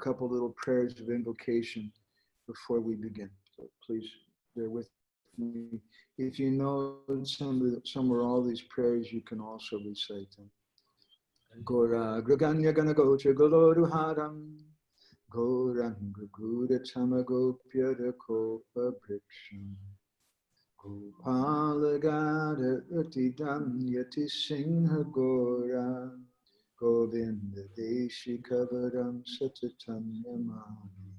couple little prayers of invocation before we begin. So please bear with me. If you know some or all these prayers, you can also recite them. Gora Graganya Gana Gocha Goloruharam Goranga Gura Tamagopya Kopa Briksham Gopalagada Utidam Yati Singha Gora Govinda Deshi Kavaram Satatam Yamani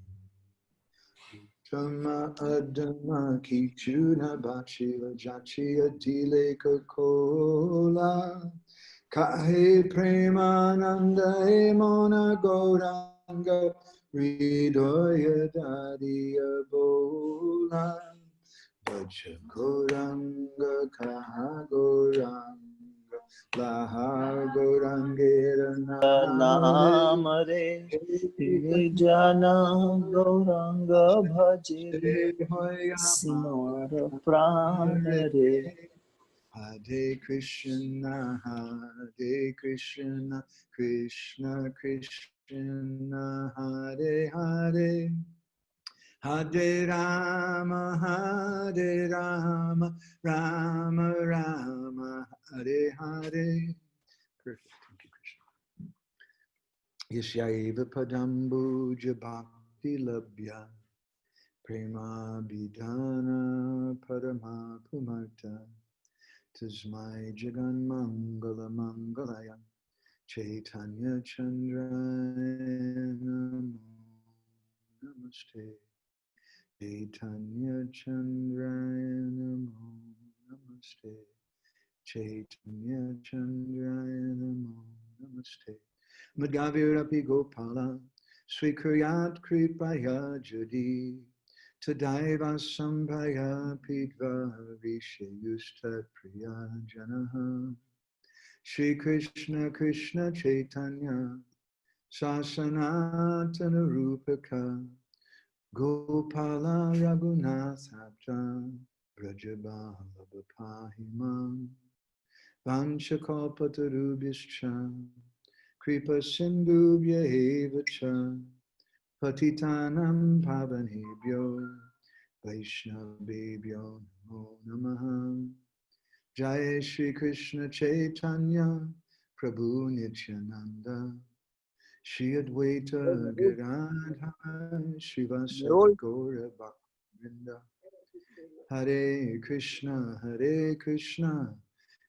Tama Adama Kichuna Bachila Jachia Dileka Kola Kahe Premananda Emona Gauranga Ridoya Dadiya Bola Vacha Gauranga Kaha Gauranga Laha Gaurangera Namare Jana Gauranga Bhajire Simara Pranare Hare Krishna, Hare Krishna, Krishna Krishna, Hare Hare, Hare Rama, Hare Rama, Rama Rama, Hare Hare. Perfect. Thank you, Krishna. Yasyaiva Padambu Jabhakti Labhya Prema Bidana Parama Pumarta Tasmai Jagan Mangala Mangalaya Chaitanya Chandraya Namaste Chaitanya Chandraya Namaste Chaitanya Chandraya Namaste Madhavirapi Gopala Srikuryat Kripaya Jadi Tadaiva Sambhaya Pidva Vishayusta Priya Janaha Shri Krishna Krishna Chaitanya Sasanatana Rupaka Gopala Raghunathabja Brajabala Bapahimam Vanchakalpatarubhischa Kripa Sindhubhya Evacha Patitanam Pavanebhyo Vaishnavebhyo Namo Namaha Jai Shri Krishna Chaitanya Prabhu Nityananda Shri Advaita Gadadhara Srivasadi Gaura Bhaktivinoda Hare Krishna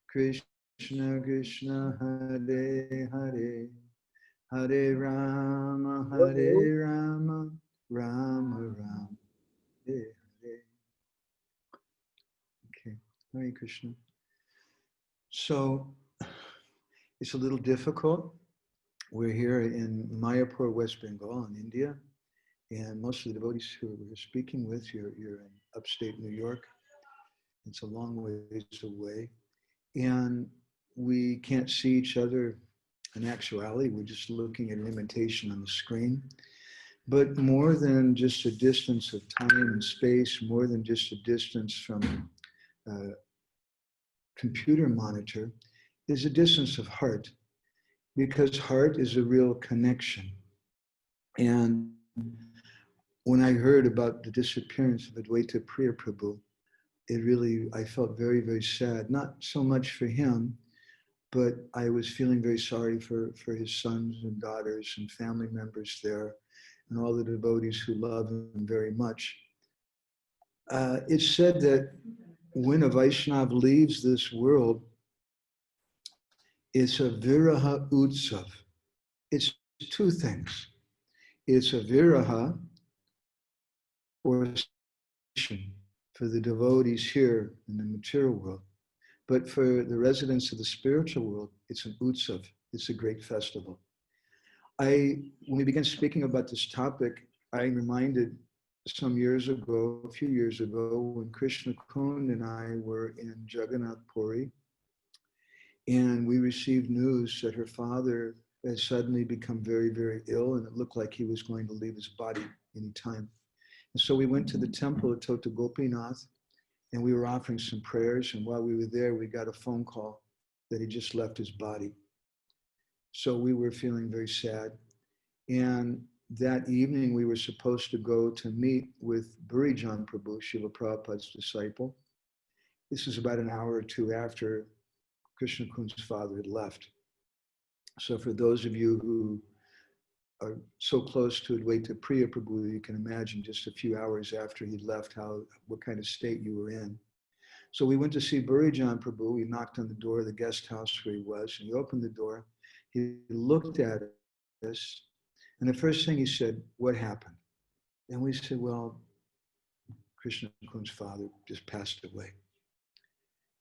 Krishna Krishna Hare Hare Hare Rama, Rama Rama, Hare Hare. Okay, Hare Krishna. So, it's a little difficult. We're here in Mayapur, West Bengal in India, and most of the devotees who we're speaking with, you're in upstate New York. It's a long ways away. And we can't see each other in actuality. We're just looking at an imitation on the screen. But more than just a distance of time and space, more than just a distance from a computer monitor, is a distance of heart, because heart is a real connection. And when I heard about the disappearance of Advaita Priya Prabhu, I felt very, very sad, not so much for him, but I was feeling very sorry for his sons and daughters and family members there, and all the devotees who love him very much. It's said that when a Vaishnav leaves this world, it's a viraha utsav. It's two things. It's a viraha, or for the devotees here in the material world. But for the residents of the spiritual world, it's an utsav. It's a great festival. When we began speaking about this topic, I'm reminded a few years ago, when Krishna Kund and I were in Jagannath Puri, and we received news that her father had suddenly become very, very ill, and it looked like he was going to leave his body any time. And so we went to the temple at Tota Gopinath, and we were offering some prayers, and while we were there, we got a phone call that he just left his body. So we were feeling very sad. And that evening we were supposed to go to meet with Burijan Prabhu, Srila Prabhupada's disciple. This is about an hour or two after Krishna Kun's father had left. So for those of you who are so close to Advaita Priya Prabhu, you can imagine just a few hours after he left what kind of state you were in. So we went to see Burijan Prabhu. We knocked on the door of the guest house where he was, and he opened the door. He looked at us, and the first thing he said, "What happened?" And we said, "Well, Krishna Kun's father just passed away."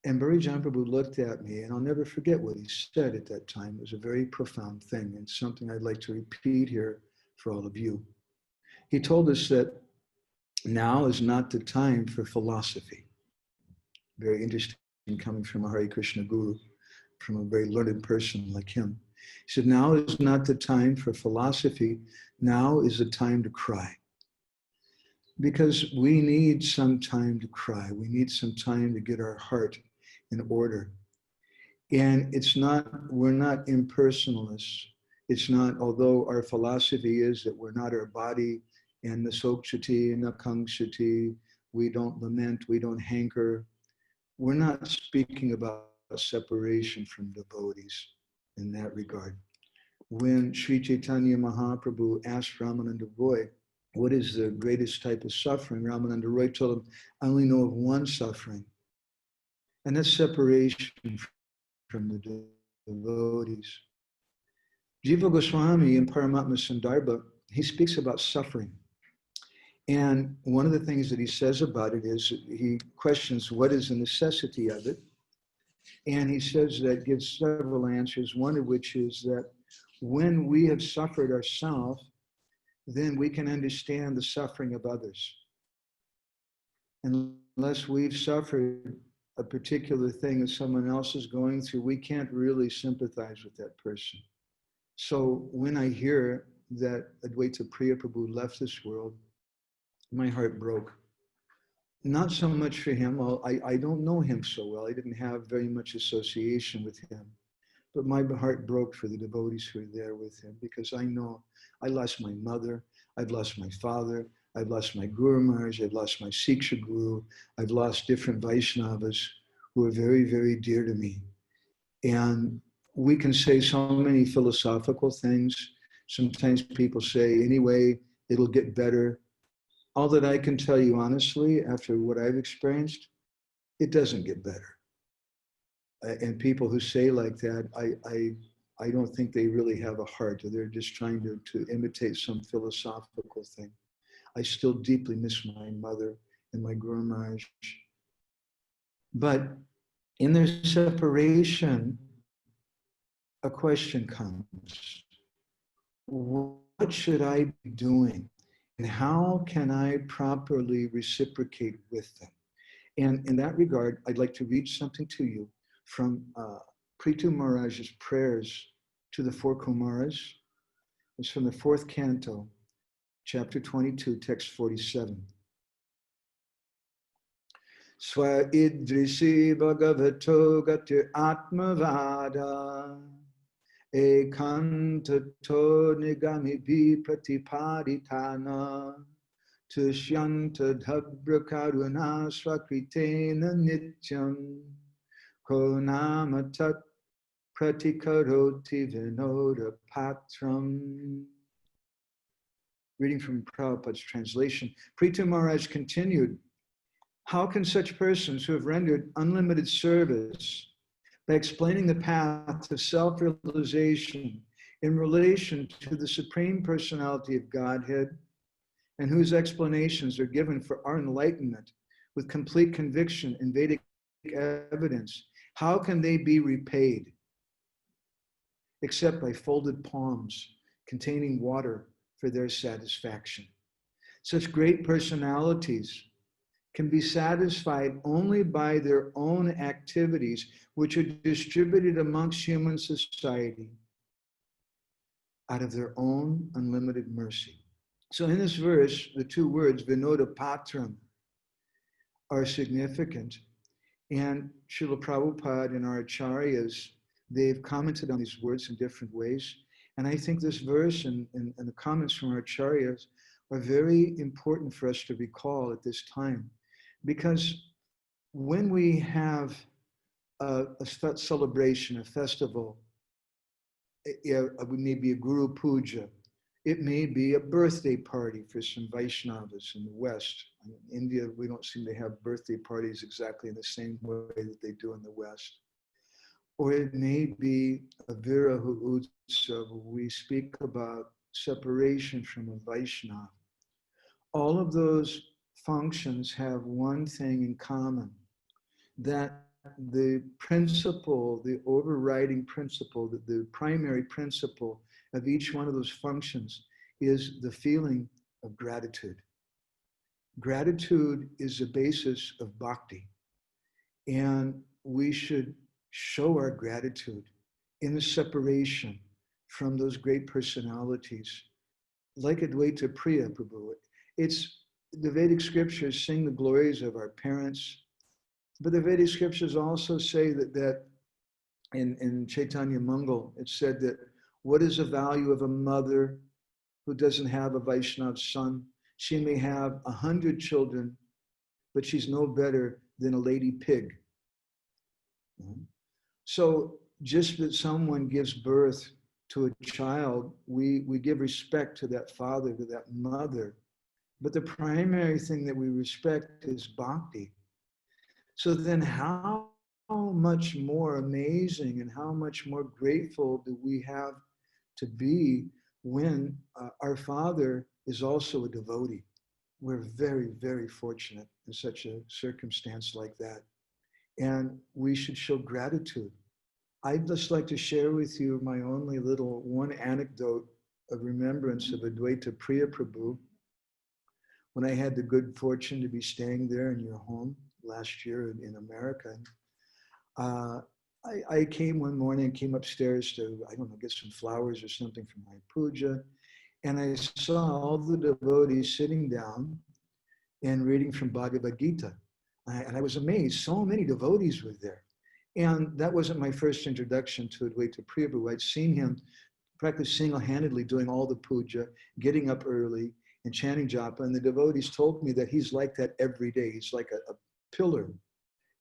And Burijan Prabhu looked at me, and I'll never forget what he said at that time. It was a very profound thing, and something I'd like to repeat here for all of you. He told us that now is not the time for philosophy. Very interesting coming from a Hare Krishna guru, from a very learned person like him. He said, now is not the time for philosophy. Now is the time to cry. Because we need some time to cry. We need some time to get our heart in order. And we're not impersonalists. It's not, although our philosophy is that we're not our body, and the sokshati and the kangshati, we don't lament, we don't hanker. We're not speaking about separation from devotees in that regard. When Sri Chaitanya Mahaprabhu asked Ramananda Roy, what is the greatest type of suffering? Ramananda Roy told him, I only know of one suffering, and that's separation from the devotees. Jiva Goswami in Paramatma Sandarbha, he speaks about suffering. And one of the things that he says about it is he questions what is the necessity of it. And he says that, gives several answers, one of which is that when we have suffered ourselves, then we can understand the suffering of others. Unless we've suffered a particular thing that someone else is going through, we can't really sympathize with that person. So when I hear that Advaita Priya Prabhu left this world, my heart broke. Not so much for him. I don't know him so well. I didn't have very much association with him. But my heart broke for the devotees who were there with him, because I know I lost my mother, I've lost my father, I've lost my Guru Maharaj, I've lost my Siksha Guru, I've lost different Vaishnavas who are very, very dear to me. And we can say so many philosophical things. Sometimes people say, anyway, it'll get better. All that I can tell you honestly, after what I've experienced, it doesn't get better. And people who say like that, I don't think they really have a heart. They're just trying to imitate some philosophical thing. I still deeply miss my mother and my Guru Maharaj. But in their separation, a question comes. What should I be doing? And how can I properly reciprocate with them? And in that regard, I'd like to read something to you from Prithu Maharaj's prayers to the four Kumaras. It's from the 4th canto, chapter 22, text 47. Swa idrisi bhagavato gatir atmavada ekantato nigami bi pratipaditana tushyanta dhabra karuna swakritena nityam konama tat pratikaroti vinoda patram. Reading from Prabhupada's translation, Prithu Maharaj continued, how can such persons who have rendered unlimited service by explaining the path to self-realization in relation to the Supreme Personality of Godhead, and whose explanations are given for our enlightenment with complete conviction in Vedic evidence, how can they be repaid except by folded palms containing water for their satisfaction? Such great personalities can be satisfied only by their own activities, which are distributed amongst human society out of their own unlimited mercy. So in this verse, the two words, Vinoda Patram, are significant. And Srila Prabhupada and our acharyas, they've commented on these words in different ways. And I think this verse and the comments from our acharyas are very important for us to recall at this time. Because when we have a celebration, a festival, it may be a Guru Puja, it may be a birthday party for some Vaishnavas in the West. In India, we don't seem to have birthday parties exactly in the same way that they do in the West. Or it may be a Viraha Utsav, we speak about separation from a Vaishnava. All of those functions have one thing in common, that the principle, the overriding principle, the primary principle of each one of those functions is the feeling of gratitude. Gratitude is the basis of bhakti. And we should show our gratitude in the separation from those great personalities, like Advaita Priya Prabhu. It's the Vedic scriptures sing the glories of our parents, but the Vedic scriptures also say that in Chaitanya Mangal, it said that what is the value of a mother who doesn't have a Vaishnav son? She may have 100 children, but she's no better than a lady pig. So just that someone gives birth to a child, we give respect to that father, to that mother. But the primary thing that we respect is bhakti. So then how much more amazing and how much more grateful do we have to be when our father is also a devotee? We're very, very fortunate in such a circumstance like that. And we should show gratitude. I'd just like to share with you my only little one anecdote of remembrance of Advaita Priya Prabhu. When I had the good fortune to be staying there in your home last year in America, I came one morning, came upstairs to, I don't know, get some flowers or something for my puja. And I saw all the devotees sitting down and reading from Bhagavad Gita. And I was amazed, so many devotees were there. And that wasn't my first introduction to Advaita Priya Prabhu. I'd seen him practically single-handedly doing all the puja, getting up early and chanting japa. And the devotees told me that he's like that every day. He's like a pillar.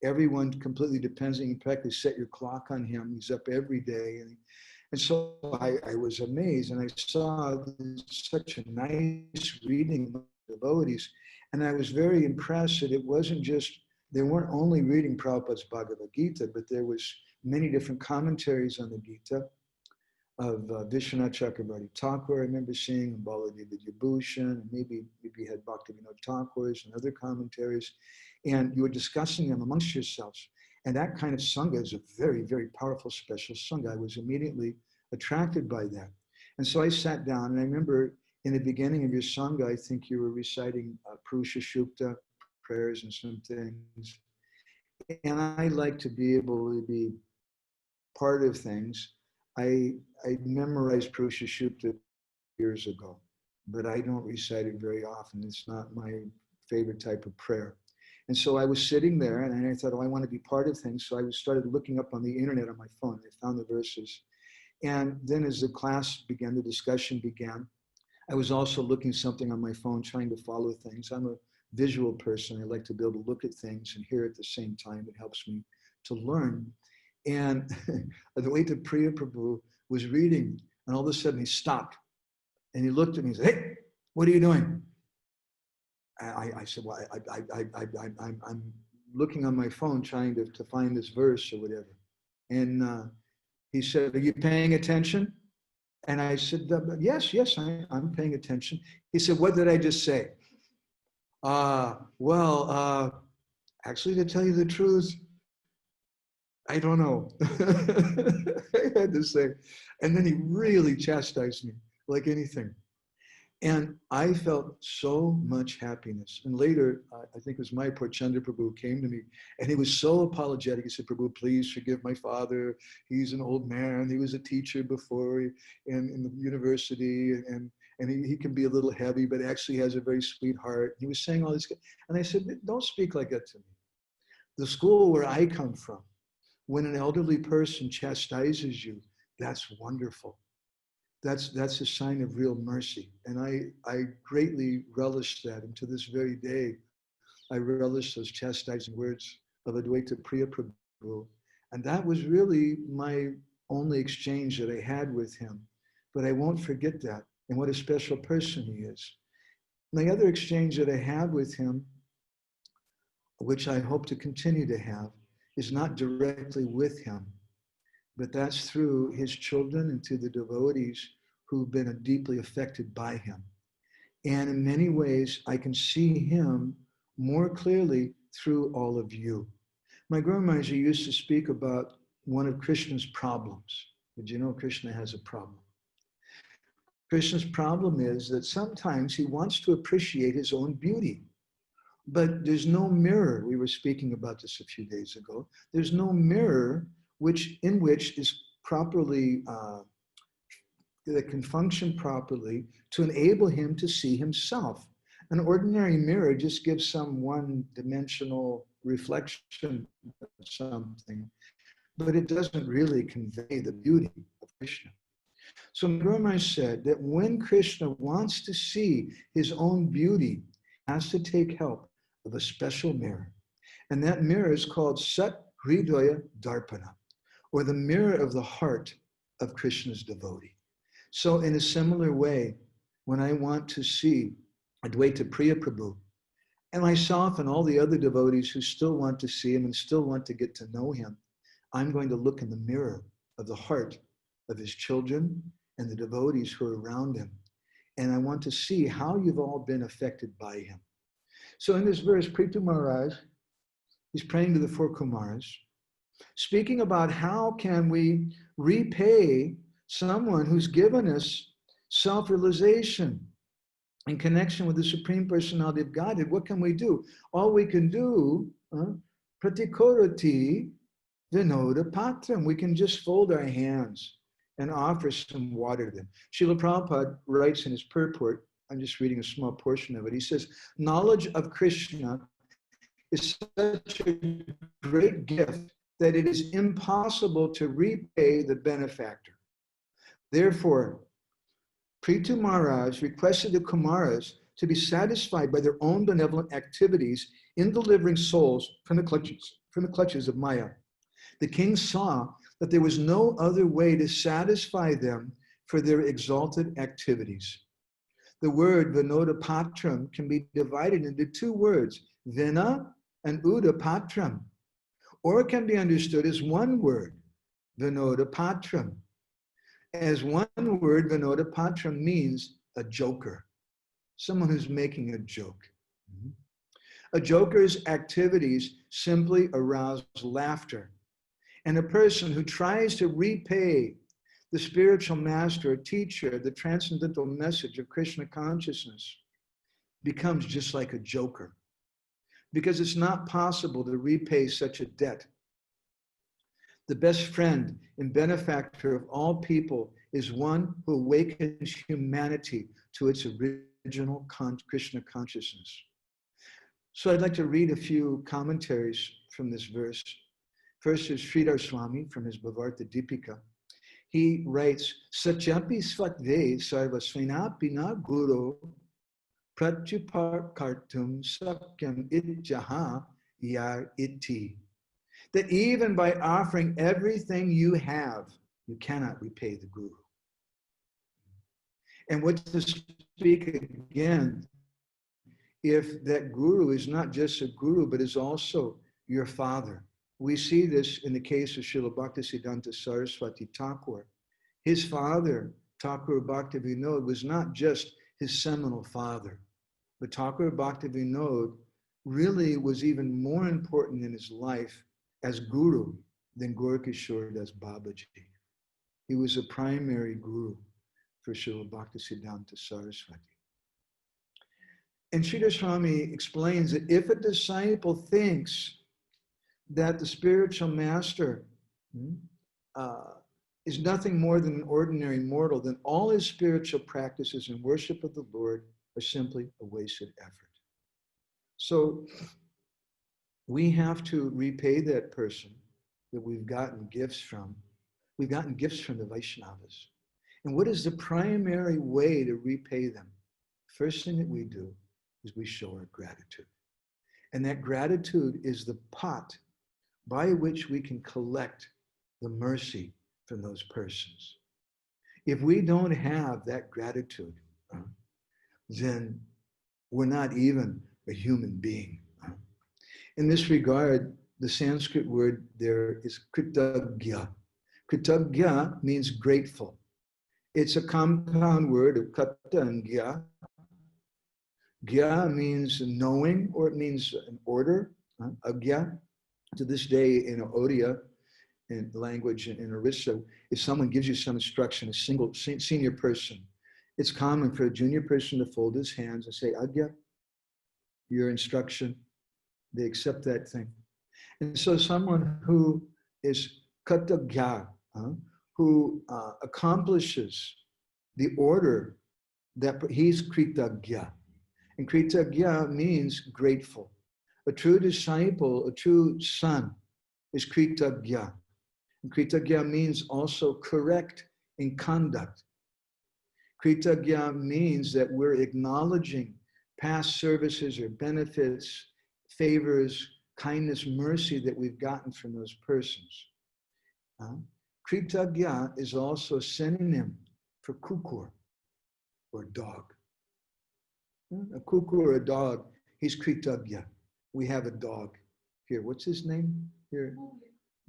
Everyone completely depends on him. You practically set your clock on him. He's up every day. And so I was amazed, and I saw such a nice reading of devotees. And I was very impressed that it wasn't just, they weren't only reading Prabhupada's Bhagavad Gita, but there was many different commentaries on the Gita of Vishwanath Chakravarti Thakur, I remember seeing, and Baladev Vidyabhushan, and maybe had Bhaktivinoda Thakur's and other commentaries. And you were discussing them amongst yourselves. And that kind of Sangha is a very, very powerful, special Sangha. I was immediately attracted by that. And so I sat down, and I remember in the beginning of your Sangha, I think you were reciting Purusha Shukta prayers and some things. And I like to be able to be part of things. I memorized Purusha Shukta years ago, but I don't recite it very often. It's not my favorite type of prayer. And so I was sitting there, and I thought, oh, I want to be part of things. So I started looking up on the internet on my phone. I found the verses. And then as the class began, the discussion began, I was also looking something on my phone, trying to follow things. I'm a visual person. I like to be able to look at things and hear at the same time. It helps me to learn. And Advaita Priya Prabhu was reading, and all of a sudden he stopped. And he looked at me and said, hey, what are you doing? I said, well, I'm looking on my phone trying to find this verse or whatever. And he said, are you paying attention? And I said, yes, I'm paying attention. He said, what did I just say? Actually, to tell you the truth, I don't know. I had to say. And then he really chastised me like anything. And I felt so much happiness. And later, I think it was Mayapur Chandra Prabhu came to me, and he was so apologetic. He said, Prabhu, please forgive my father. He's an old man. He was a teacher before in the university, and he can be a little heavy, but actually has a very sweet heart. He was saying all this. And I said, don't speak like that to me. The school where I come from, when an elderly person chastises you, that's wonderful. that's a sign of real mercy. And I greatly relish that. And to this very day, I relish those chastising words of Advaita Priya Prabhu. And that was really my only exchange that I had with him. But I won't forget that and what a special person he is. The other exchange that I have with him, which I hope to continue to have, is not directly with him, but that's through his children and to the devotees who've been deeply affected by him. And in many ways, I can see him more clearly through all of you. My Guru Maharaj used to speak about one of Krishna's problems. Did you know Krishna has a problem? Krishna's problem is that sometimes he wants to appreciate his own beauty, but there's no mirror. We were speaking about this a few days ago. There's no mirror in which is properly that can function properly to enable him to see himself. An ordinary mirror just gives some one-dimensional reflection of something, but it doesn't really convey the beauty of Krishna. So Guru Maharaj said that when Krishna wants to see his own beauty, he has to take help of a special mirror. And that mirror is called Sat Hridaya Darpana, or the mirror of the heart of Krishna's devotee. So in a similar way, when I want to see Advaita Priya Prabhu, and myself and all the other devotees who still want to see him and still want to get to know him, I'm going to look in the mirror of the heart of his children and the devotees who are around him. And I want to see how you've all been affected by him. So in this verse, Prithu Maharaj, he's praying to the four Kumaras, speaking about how can we repay someone who's given us self-realization in connection with the Supreme Personality of Godhead. What can we do? All we can do, pratikorati vinoda patram. We can just fold our hands and offer some water to them. Srila Prabhupada writes in his purport, I'm just reading a small portion of it. He says, knowledge of Krishna is such a great gift that it is impossible to repay the benefactor. Therefore, Prithu Maharaj requested the Kumaras to be satisfied by their own benevolent activities in delivering souls from the clutches of Maya. The king saw that there was no other way to satisfy them for their exalted activities. The word Vinoda Patram can be divided into two words, Vina and Uda Patram, or it can be understood as one word, Vinoda Patram. As one word, Vinoda Patram means a joker, someone who's making a joke. A joker's activities simply arouse laughter. And a person who tries to repay the spiritual master or teacher the transcendental message of Krishna consciousness becomes just like a joker, because it's not possible to repay such a debt. The best friend and benefactor of all people is one who awakens humanity to its original Krishna consciousness. So I'd like to read a few commentaries from this verse. First is Sridhar Swami from his Bhavarta Deepika. He writes, Satyapi svatve sarva svinapina guru pratyuparkartum sakyam itjaha yar iti. That even by offering everything you have, you cannot repay the guru. And what to speak again, if that guru is not just a guru, but is also your father. We see this in the case of Srila Bhaktisiddhanta Saraswati Thakur. His father, Thakur Bhaktivinoda, was not just his seminal father, but Thakur Bhaktivinoda really was even more important in his life as guru than Gorkishore as Babaji. He was a primary guru for Srila Bhaktisiddhanta Saraswati. And Sridhar Swami explains that if a disciple thinks that the spiritual master is nothing more than an ordinary mortal, then all his spiritual practices and worship of the Lord are simply a wasted effort. So we have to repay that person that we've gotten gifts from. We've gotten gifts from the Vaishnavas. And what is the primary way to repay them? First thing that we do is we show our gratitude. And that gratitude is the pot by which we can collect the mercy from those persons. If we don't have that gratitude, then we're not even a human being. In this regard, the Sanskrit word there is kritagya. Kritagya means grateful. It's a compound word of kata and gya. Gya means knowing, or it means an order. Agya, to this day in Odia, in language in Orissa, if someone gives you some instruction, a single senior person, it's common for a junior person to fold his hands and say, Agya, your instruction. They accept that thing. And so someone who is katagya, who accomplishes the order that he's kritagya. And kritagya means grateful. A true disciple, a true son is kritagya. And kritagya means also correct in conduct. Kritagya means that we're acknowledging past services or benefits, favors, kindness, mercy that we've gotten from those persons. Kritagya is also a synonym for kukur, or dog. A kukur or a dog, he's kritagya. We have a dog here. What's his name here?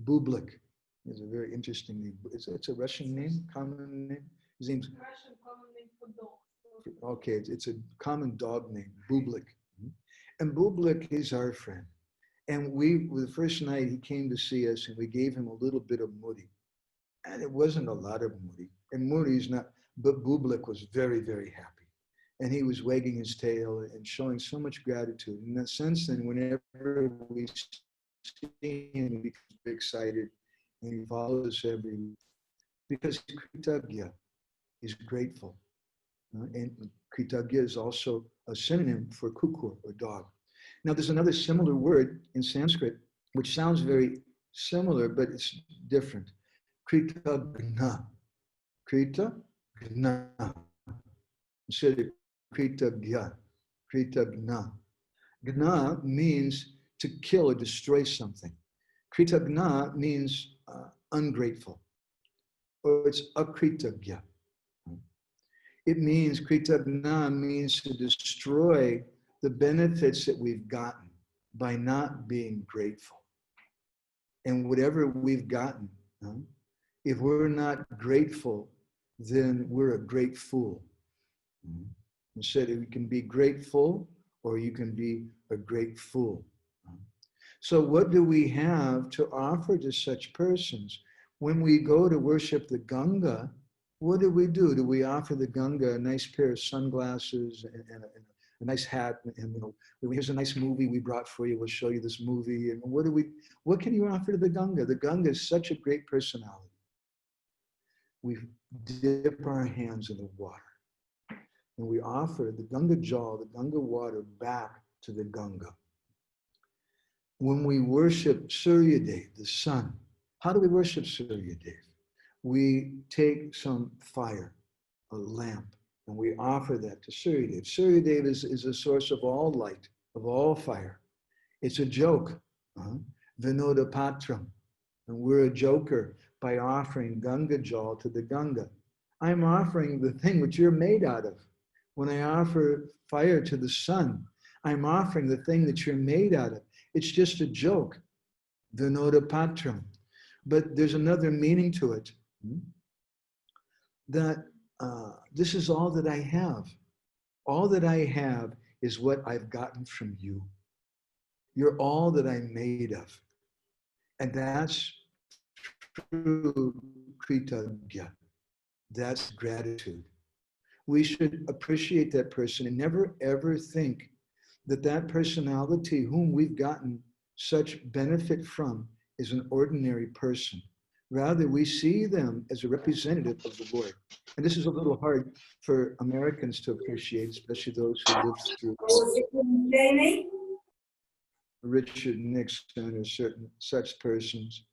Bublik. It's a very interesting name. It's a Russian name, common name. His name's Russian common name for dog. Okay, it's a common dog name, Bublik. And Bublik is our friend. And the first night he came to see us and we gave him a little bit of mudi. And it wasn't a lot of mudi. And mudi's not, but Bublik was very, very happy. And he was wagging his tail and showing so much gratitude. In that sense, then whenever we see him, we become very excited. And he follows us every week. Because he's kritagya, he's grateful. And kritagya is also a synonym for kukur, or dog. Now, there's another similar word in Sanskrit, which sounds very similar, but it's different. Kritagna. Kritagna. Instead of kritagya. Kritagna. Gna means to kill or destroy something. Kritagna means ungrateful, or it's akritagya. It means, kritagna means to destroy the benefits that we've gotten by not being grateful. And whatever we've gotten, if we're not grateful, then we're a great fool. Instead, you can be grateful or you can be a great fool. So what do we have to offer to such persons? When we go to worship the Ganga, what do? Do we offer the Ganga a nice pair of sunglasses and a nice hat? And here's a nice movie we brought for you. We'll show you this movie. And what can you offer to the Ganga? The Ganga is such a great personality. We dip our hands in the water and we offer the Ganga Jal, the Ganga water, back to the Ganga. When we worship Suryadev, the sun, how do we worship Suryadev? We take some fire, a lamp, and we offer that to Suryadev. Suryadev is a source of all light, of all fire. It's a joke, Vinoda Patram. And we're a joker by offering Ganga Jal to the Ganga. I'm offering the thing which you're made out of. When I offer fire to the sun, I'm offering the thing that you're made out of. It's just a joke, Vinoda Patram. But there's another meaning to it, that this is all that I have. All that I have is what I've gotten from you. You're all that I'm made of. And that's true kritagya. That's gratitude. We should appreciate that person and never ever think that that personality whom we've gotten such benefit from is an ordinary person. Rather, we see them as a representative of the Lord. And this is a little hard for Americans to appreciate, especially those who lived through Richard Nixon or certain such persons.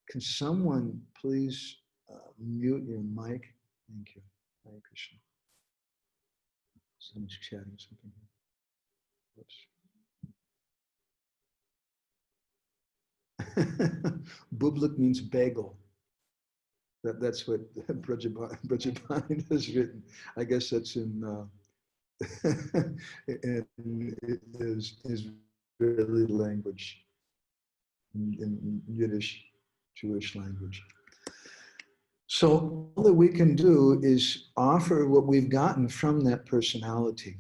Can someone please mute your mic? Thank you. Hare Krishna. Someone's chatting something here. Oops. Bublik means bagel. That's what Brajaban has written. I guess that's in Israeli language, in Yiddish, Jewish language. So all that we can do is offer what we've gotten from that personality.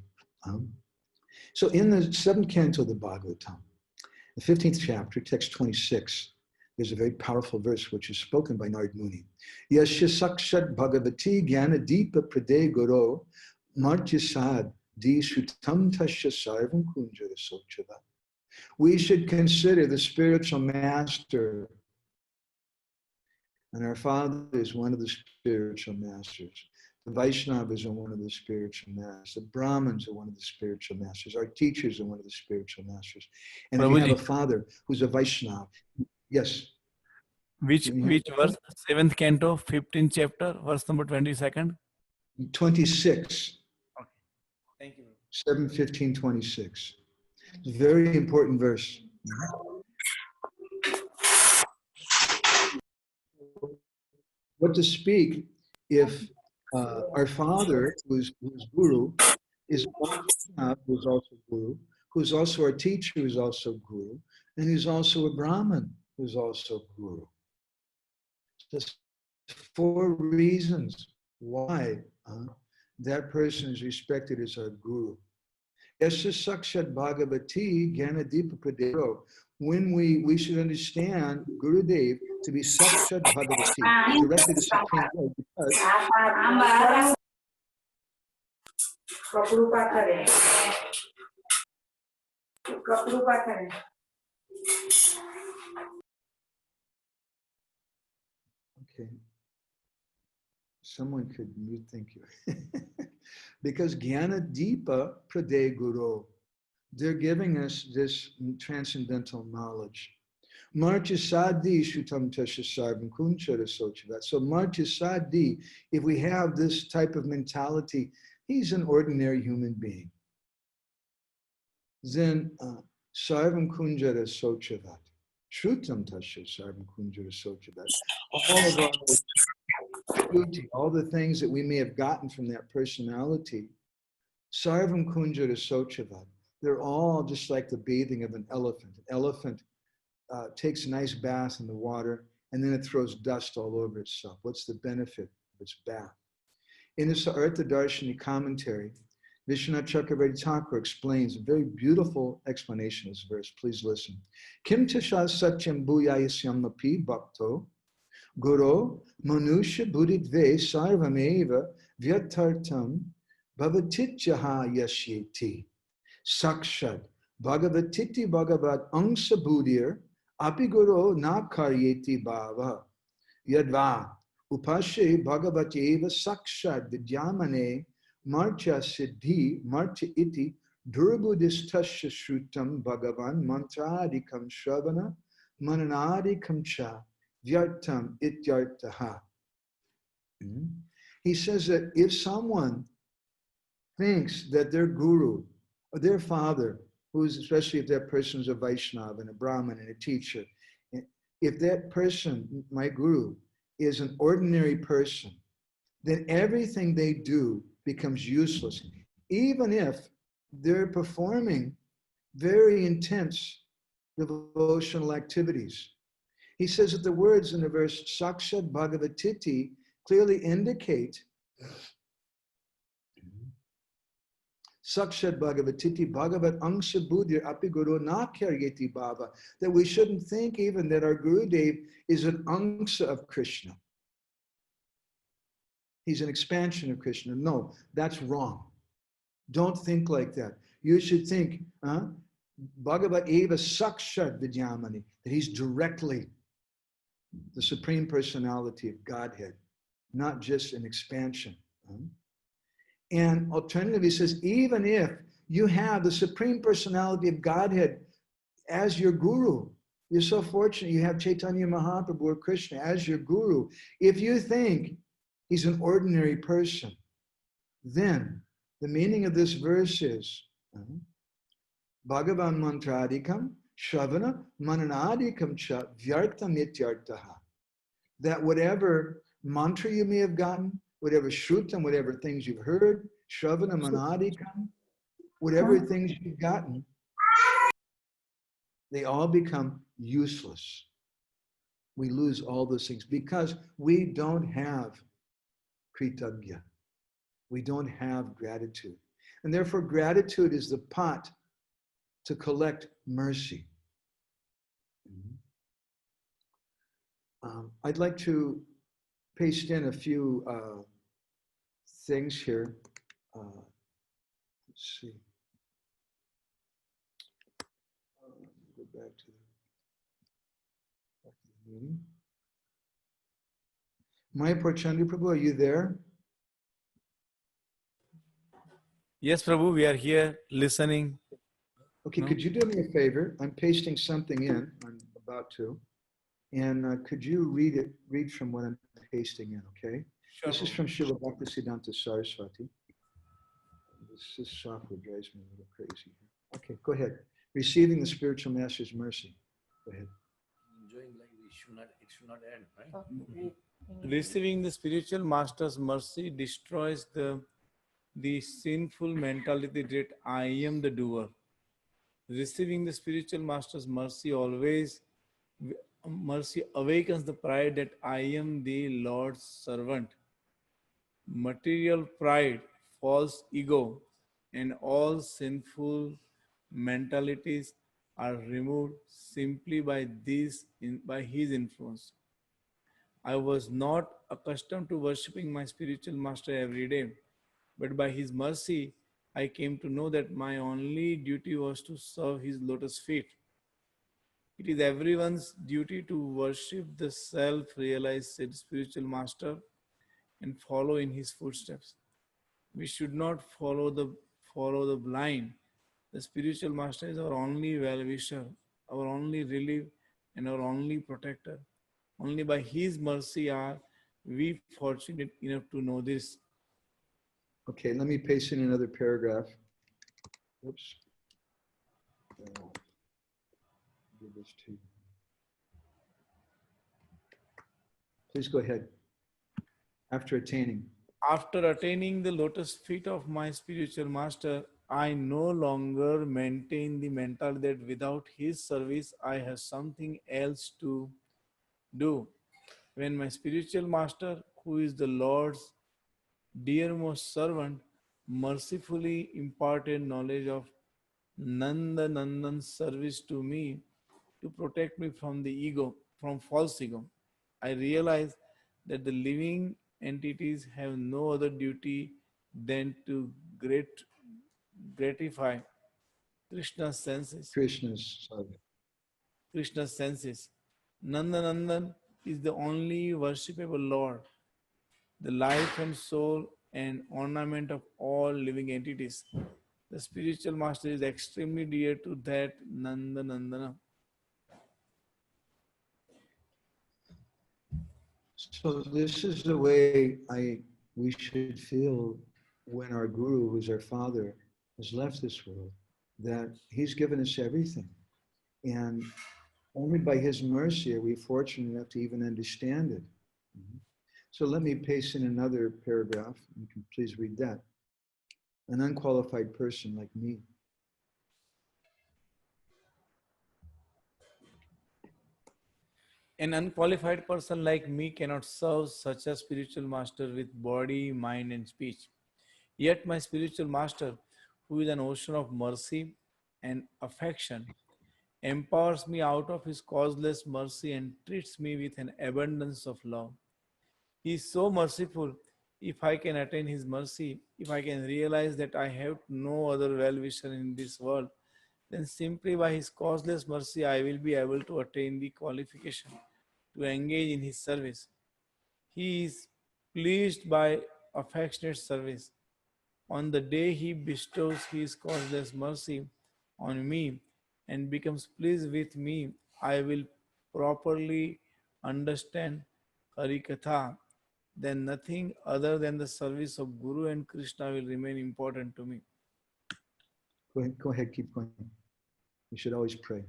So in the 7th canto of the Bhagavatam, the 15th chapter, text 26, there's a very powerful verse which is spoken by Narad Muni. Yasya sakshat bhagavati jnana deepa prade guru martyasad di sutam tasya sarvam kunjara sochava. We should consider the spiritual master, and our father is one of the spiritual masters. The Vaishnavas are one of the spiritual masters. The Brahmins are one of the spiritual masters. Our teachers are one of the spiritual masters. And if you have a father who's a Vaishnava, yes. Which verse? 7th canto, 15th chapter, verse number 22nd? 26. Okay. Thank you. 7:15-26. It's a very important verse. What to speak if our father, who's guru, is who's also guru, who's also our teacher, who's also guru, and he's also a Brahmin, who's also guru. There's 4 reasons why that person is respected as our guru. Yasya sakshat bhagavati jnanadeepa pradero. When we should understand Gurudev to be sakshat bhagavati, directly the Supreme Lord, because okay. Someone could mute, thank you. Because Jnana Deepa Prade Guru, they're giving us this transcendental knowledge. Martya Sadi Shutam Tasha Sarvam Kunchara Sochavat. So Martya Sadi, if we have this type of mentality, he's an ordinary human being. Then Sarvam Kunjara Sochavat. Shrutam Tasha Sarvam Kunjara Sochavat. All of our beauty, all the things that we may have gotten from that personality, Sarvam Kunjara Sochavat, they're all just like the bathing of an elephant. An elephant takes a nice bath in the water and then it throws dust all over itself. What's the benefit of its bath? In the Sa'artha Darshani commentary, Vishwanath Chakravarti Thakur explains a very beautiful explanation of this verse. Please listen. Kim tasha satyam bhuyayasyamapi bhakto guru manusha buddhidve sarvameva vyathartam bhavatityaha yashyeti sakshad bhagavatiti bhagavat angsa buddhir apiguro na karyeti bhava yadva upashe bhagavati eva sakshad vidyamane marcha siddhi marcha iti durbudistasya shrutam bhagavan mantradikam shravana mananadikam cha vyartam ityartaha. He says that if someone thinks that their guru or their father, who's especially if that person's a Vaishnava and a Brahmin and a teacher, if that person, my guru, is an ordinary person, then everything they do becomes useless, even if they're performing very intense devotional activities. He says that the words in the verse Sakshat Bhagavatiti clearly indicate Sakshat Bhagavatiti Bhagavat Angsha Buddhir Apiguru Na Karyeti Bhava, that we shouldn't think even that our Gurudev is an Angsha of Krishna. He's an expansion of Krishna. No, that's wrong. Don't think like that. You should think, Bhagavat Eva Sakshat Vidyamani, that he's directly the Supreme Personality of Godhead, not just an expansion. And alternatively, he says, even if you have the Supreme Personality of Godhead as your guru, you're so fortunate you have Chaitanya Mahaprabhu or Krishna as your guru. If you think He's an ordinary person. Then the meaning of this verse is Bhagavan mantradikam shavana mananadikam cha vyartam ityartaha. That whatever mantra you may have gotten, whatever shrutam, whatever things you've heard, shravana manadikam, whatever things you've gotten, they all become useless. We lose all those things because we don't have kritagya. We don't have gratitude. And therefore, gratitude is the pot to collect mercy. I'd like to paste in a few things here. Let's see. Go back to the meeting. Mayapur Chandra Prabhu, are you there? Yes, Prabhu, we are here listening. Okay, No? could you do me a favor? I'm pasting something in. I'm about to. And could you read from what I'm pasting in, okay? Sure, This is Prabhu. from Srila Bhaktisiddhanta Saraswati. This software drives me a little crazy here. Okay, go ahead. Receiving the spiritual master's mercy. Go ahead. Enjoying life, it should not end, right? Receiving the spiritual master's mercy destroys the sinful mentality that I am the doer. Receiving the spiritual master's mercy awakens the pride that I am the Lord's servant. Material pride, false ego, and all sinful mentalities are removed simply by his influence. I was not accustomed to worshipping my spiritual master every day, but by his mercy, I came to know that my only duty was to serve his lotus feet. It is everyone's duty to worship the self realized spiritual master and follow in his footsteps. We should not follow the blind. The spiritual master is our only well-wisher, our only relief, and our only protector. Only by his mercy are we fortunate enough to know this. Okay, let me paste in another paragraph. Oops. Give this to you. Please go ahead. After attaining. After attaining the lotus feet of my spiritual master, I no longer maintain the mentality that without his service I have something else to do. When my spiritual master, who is the Lord's dearmost servant, mercifully imparted knowledge of Nanda Nandan's service to me to protect me from the ego, from false ego, I realized that the living entities have no other duty than to gratify Krishna's senses. Krishna's sorry. Krishna's senses. Nanda Nandan is the only worshipable Lord, the life and soul and ornament of all living entities. The spiritual master is extremely dear to that Nanda Nandana. So this is the way we should feel when our guru, who's our father, has left this world, that he's given us everything. And only by his mercy are we fortunate enough to even understand it. So let me paste in another paragraph. You can please read that. An unqualified person like me. An unqualified person like me cannot serve such a spiritual master with body, mind, and speech. Yet my spiritual master, who is an ocean of mercy and affection, empowers me out of his causeless mercy and treats me with an abundance of love. He is so merciful. If I can attain his mercy, if I can realize that I have no other well wisher in this world, then simply by his causeless mercy I will be able to attain the qualification to engage in his service. He is pleased by affectionate service. On the day he bestows his causeless mercy on me and becomes pleased with me, I will properly understand Harikatha, then nothing other than the service of Guru and Krishna will remain important to me. Go ahead, keep going. You should always pray.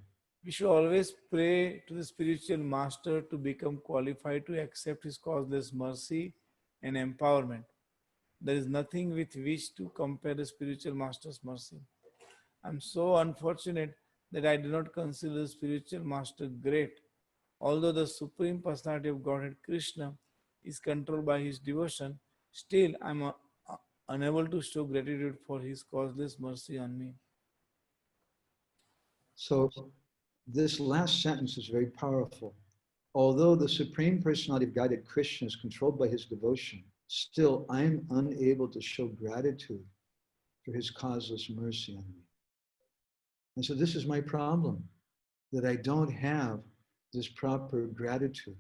We should always pray to the spiritual master to become qualified to accept his causeless mercy and empowerment. There is nothing with which to compare the spiritual master's mercy. I'm so unfortunate that I do not consider the spiritual master great. Although the Supreme Personality of Godhead Krishna is controlled by his devotion, still I'm unable to show gratitude for his causeless mercy on me. So this last sentence is very powerful. Although the Supreme Personality of Godhead Krishna is controlled by his devotion, still I'm unable to show gratitude for his causeless mercy on me. And so this is my problem, that I don't have this proper gratitude.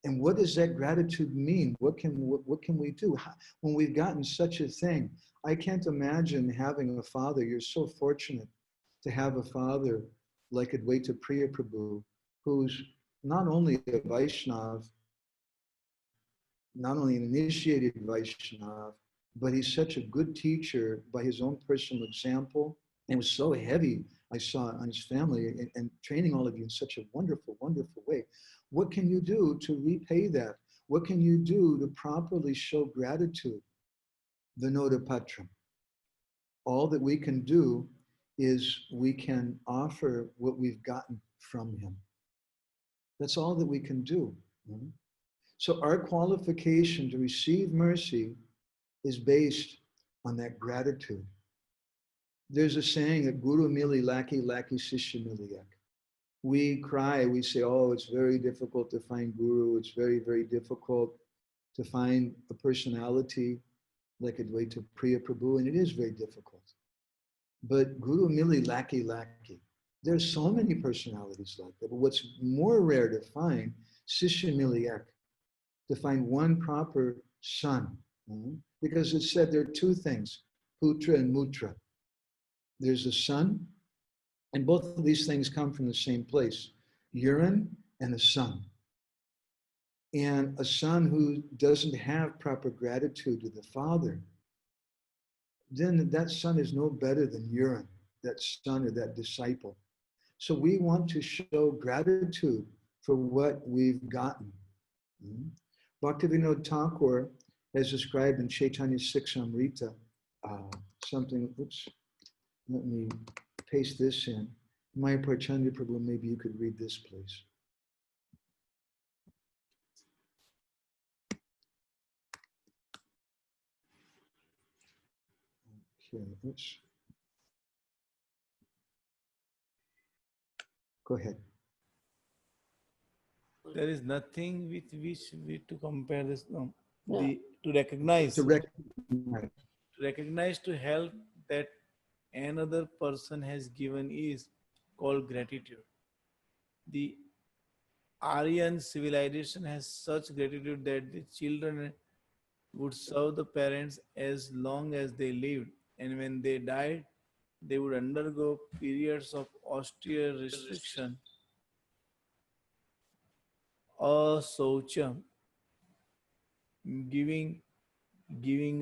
And what does that gratitude mean? What can we do? When we've gotten such a thing, I can't imagine having a father. You're so fortunate to have a father like Advaita Priya Prabhu, who's not only a Vaishnav, not only an initiated Vaishnav, but he's such a good teacher by his own personal example. And it was so heavy, I saw on his family, and training all of you in such a wonderful, wonderful way. What can you do to repay that? What can you do to properly show gratitude? Vinoda Patram. All that we can do is we can offer what we've gotten from him. That's all that we can do. So our qualification to receive mercy is based on that gratitude. There's a saying that Guru mili laki sishya miliyak. We cry, we say, oh, it's very difficult to find Guru. It's very, very difficult to find a personality like Advaita Priya Prabhu, and it is very difficult. But Guru mili laki. There's so many personalities like that. But what's more rare to find, Sishya miliyak, to find one proper son. Because it said there are two things, putra and mutra. There's a son, and both of these things come from the same place, urine and a son. And a son who doesn't have proper gratitude to the father, then that son is no better than urine, that son or that disciple. So we want to show gratitude for what we've gotten. Bhaktivinoda Thakur has described in Chaitanya Siksamrita something, let me paste this in. Maya Prachanda Prabhu, maybe you could read this, please. Okay, oops. Go ahead. There is nothing with which we to compare this. No, to recognize, To recognize, to help that another person has given is called gratitude. The Aryan civilization has such gratitude that the children would serve the parents as long as they lived, and when they died, they would undergo periods of austere restriction, asaucham, giving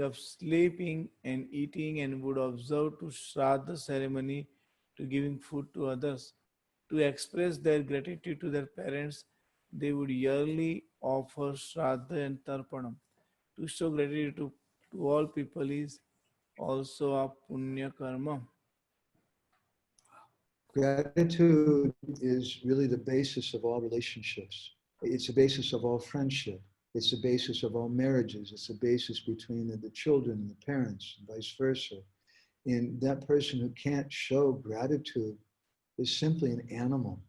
up sleeping and eating, and would observe to Shraddha ceremony to giving food to others. To express their gratitude to their parents, they would yearly offer Shraddha and Tarpanam. To show gratitude to all people is also a punya karma. Gratitude is really the basis of all relationships. It's the basis of all friendship. It's the basis of all marriages. It's the basis between the children and the parents, and vice versa. And that person who can't show gratitude is simply an animal.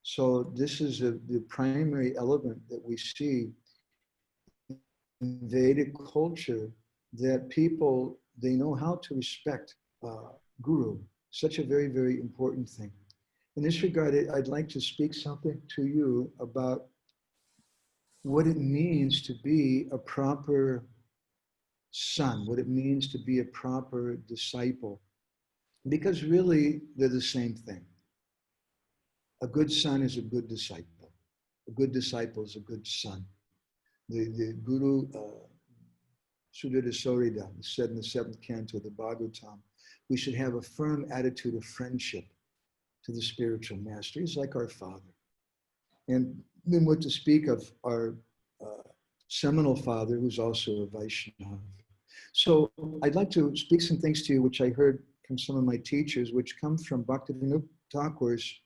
So this is the primary element that we see in Vedic culture, that people, they know how to respect Guru. Such a very, very important thing. In this regard, I'd like to speak something to you about what it means to be a proper son, what it means to be a proper disciple. Because really, they're the same thing. A good son is a good disciple. A good disciple is a good son. The Guru Sudhita Sorida said in the 7th canto of the Bhagavatam, we should have a firm attitude of friendship to the spiritual master. He's like our father. And then what to speak of our seminal father, who's also a Vaishnava. So I'd like to speak some things to you, which I heard from some of my teachers, which come from Bhaktivinoda Thakur's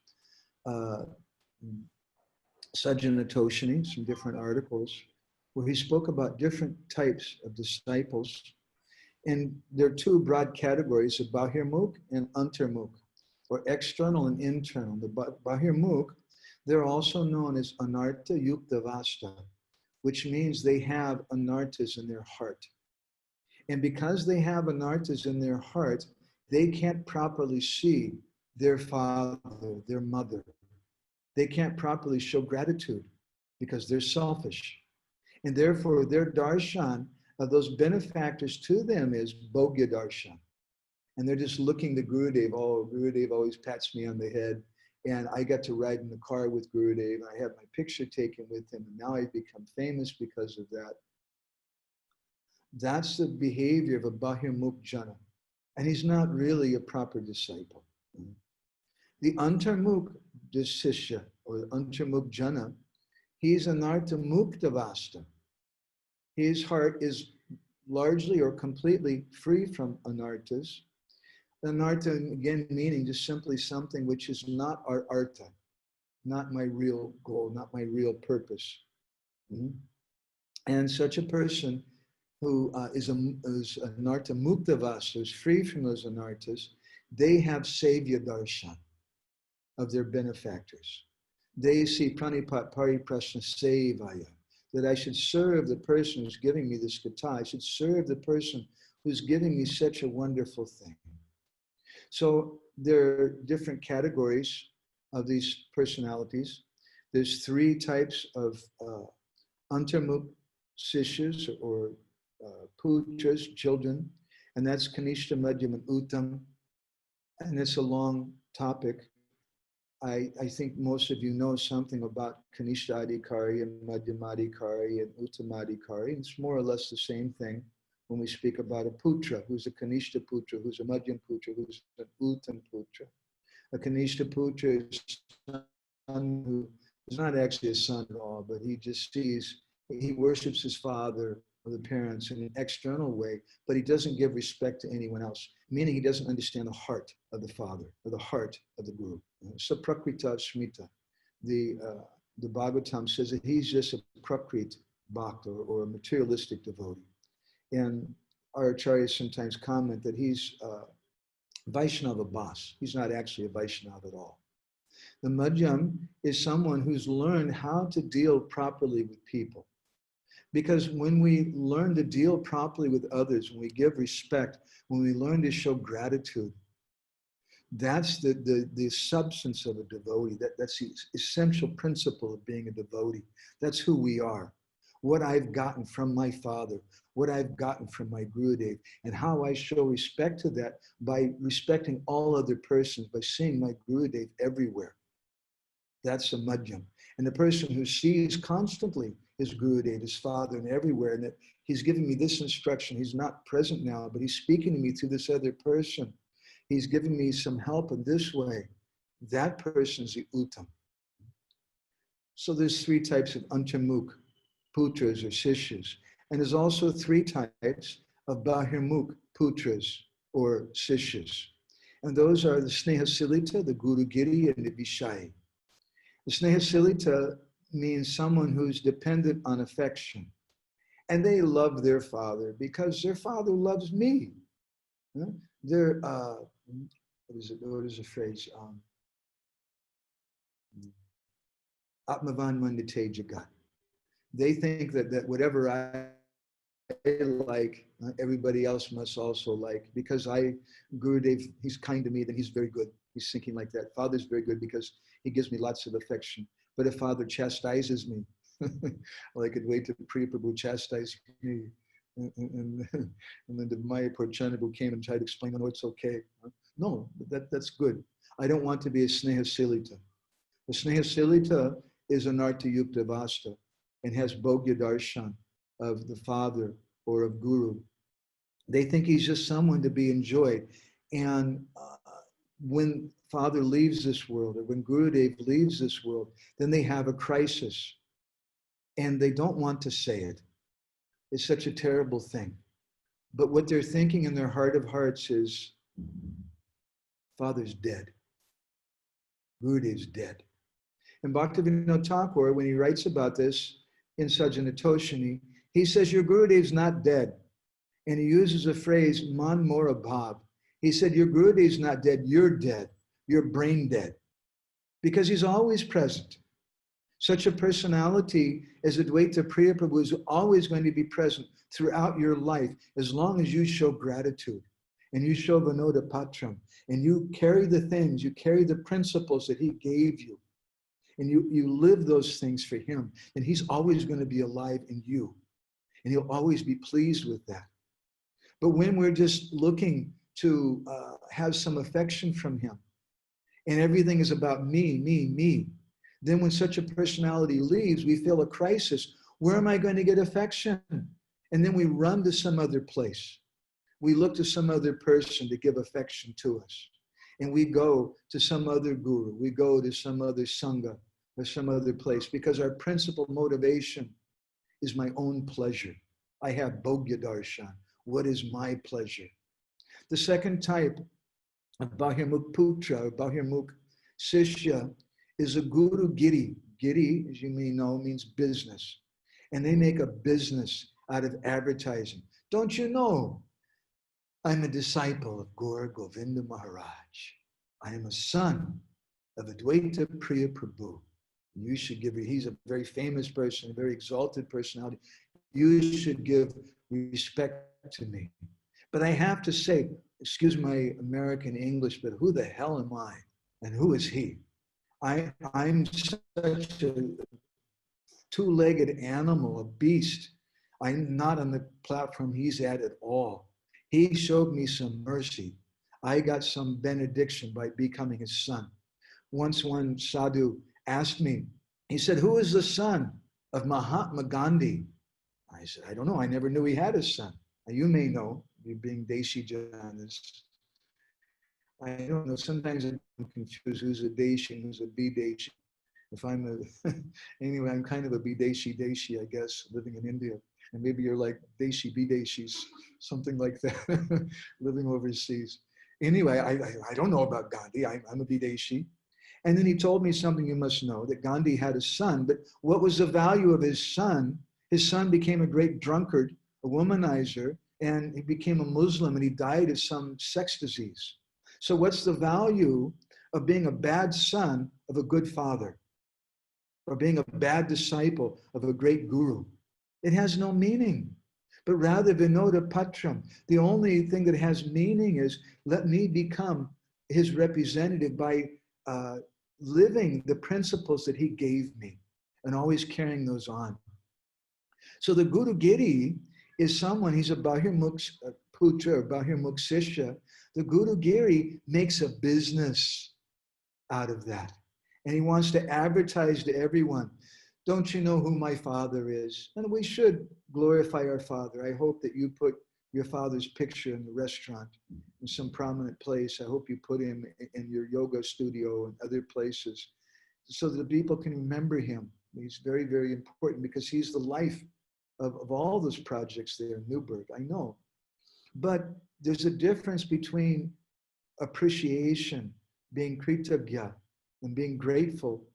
Sajjana Toshini, some different articles, where he spoke about different types of disciples. And there are two broad categories of Bahirmukh and Antarmukh, or external and internal. The Bahirmukh, they're also known as Anartha Yukta Vasta, which means they have anarthas in their heart. And because they have anarthas in their heart, they can't properly see their father, their mother. They can't properly show gratitude because they're selfish. And therefore, their darshan of those benefactors to them is Bhogya darshan. And they're just looking to Gurudev. Oh, Gurudev always pats me on the head. And I got to ride in the car with Gurudev. And I had my picture taken with him. And now I've become famous because of that. That's the behavior of a Bahirmukh Jana. And he's not really a proper disciple. The Antarmukh Sishya, or the Antarmukh Jana, he's Anartha Mukta Vasta. His heart is largely or completely free from anarthas. Anartha, again, meaning just simply something which is not our artha, not my real goal, not my real purpose. And such a person who is anartha mukta vasta, is free from those anarthas, they have sevya darshan of their benefactors. They see pranipat pariprasna sevaya, that I should serve the person who's giving me this katha. I should serve the person who's giving me such a wonderful thing. So there are different categories of these personalities. There's 3 types of Antarmukh Sishyas or Putras, children, and that's Kanishta, Madhyam, and Uttam. And it's a long topic. I think most of you know something about Kanishta Adhikari and Madhyamadhikari and Uttamadhikari. It's more or less the same thing when we speak about a Putra, who's a Kanishta Putra, who's a Madhyam Putra, who's an Uttam Putra. A Kanishta Putra is a son who is not actually a son at all, but he just sees, he worships his father or the parents in an external way, but he doesn't give respect to anyone else, meaning he doesn't understand the heart of the father or the heart of the guru. Saprakrita Smita. The Bhagavatam says that he's just a prakrit bhakta or a materialistic devotee. And our acharyas sometimes comment that he's Vaishnava Bas. He's not actually a Vaishnava at all. The Madhyam is someone who's learned how to deal properly with people. Because when we learn to deal properly with others, when we give respect, when we learn to show gratitude, that's the substance of a devotee. That's the essential principle of being a devotee. That's who we are. What I've gotten from my father, what I've gotten from my Gurudev, and how I show respect to that by respecting all other persons, by seeing my Gurudev everywhere. That's a madhyam. And the person who sees constantly his Gurudev, his father, and everywhere, and that he's giving me this instruction, he's not present now, but he's speaking to me through this other person. He's giving me some help in this way. That person's the uttam. So there's 3 types of Antarmukh Putras or Sishyas. And there's also 3 types of Bahirmukh Putras or Sishyas. And those are the Snehasilita, the Guru Giri, and the Vishayi. The Snehasilita means someone who's dependent on affection. And they love their father because their father loves me. They're, what is the phrase? Atmavan Mandite Jagat. They think that whatever I like, everybody else must also like. Because Gurudev, he's kind to me, then he's very good. He's thinking like that. Father's very good because he gives me lots of affection. But if father chastises me, well, I could wait till Priya Prabhu chastised me. And then the Mayapur Chandrabu came and tried to explain, no, it's okay. No, that's good. I don't want to be a Snehasilita. A Snehasilita is an Artha Yukta Vasta. and has Bhogya Darshan of the father or of Guru. They think he's just someone to be enjoyed. And when Father leaves this world, or when Gurudev leaves this world, then they have a crisis. And they don't want to say it. It's such a terrible thing. But what they're thinking in their heart of hearts is, Father's dead. Gurudev's dead. And Bhaktivinoda Thakur, when he writes about this in Sajanatoshini, he says, your Gurudev's not dead. And he uses a phrase, man mora bhav. He said, your Gurudev's not dead, you're dead. You're brain dead. Because he's always present. Such a personality as Advaita Priya Prabhu is always going to be present throughout your life as long as you show gratitude and you show Vinoda Patram and you carry the things, you carry the principles that he gave you and you live those things for him, and he's always going to be alive in you and he'll always be pleased with that. But when we're just looking to have some affection from him and everything is about me, me, me, then when such a personality leaves, we feel a crisis. Where am I going to get affection? And then we run to some other place. We look to some other person to give affection to us. And we go to some other guru. We go to some other sangha or some other place because our principal motivation is my own pleasure. I have Bhogya Darshan. What is my pleasure? The second type of Bahirmukh Putra, or Bahirmukh Sishya, is a Guru Giri. Giri, as you may know, means business. And they make a business out of advertising. Don't you know? I'm a disciple of Gaur Govinda Maharaj. I am a son of Advaita Priya Prabhu. You should give, he's a very famous person, a very exalted personality. You should give respect to me. But I have to say, excuse my American English, but who the hell am I? And who is he? I'm such a two-legged animal, a beast. I'm not on the platform he's at all. He showed me some mercy. I got some benediction by becoming his son. Once one sadhu asked me, he said, who is the son of Mahatma Gandhi? I said, I don't know. I never knew he had a son. Now, you may know, you being Deshi Janis. I don't know. Sometimes I'm confused who's a Deshi and who's a Bideshi. If I'm a, anyway, I'm kind of a Deshi, I guess, living in India. And maybe you're like Deshi, Bideshis, something like that, living overseas. Anyway, I don't know about Gandhi. I'm a Bideshi. And then he told me something you must know, that Gandhi had a son, but what was the value of his son? His son became a great drunkard, a womanizer, and he became a Muslim, and he died of some sex disease. So what's the value of being a bad son of a good father, or being a bad disciple of a great guru? It has no meaning. But rather, Vinoda Patram, the only thing that has meaning is, let me become his representative by living the principles that he gave me and always carrying those on. So the Guru Giri is someone, he's a Bahirmukh Putra, or Bahirmukh Sishya. The Guru Giri makes a business out of that. And he wants to advertise to everyone, don't you know who my father is? And we should glorify our father. I hope that you put your father's picture in the restaurant, in some prominent place. I hope you put him in your yoga studio and other places so that the people can remember him. He's very, very important because he's the life of all those projects there in Newburgh, I know. But there's a difference between appreciation, being kritagya, and being grateful,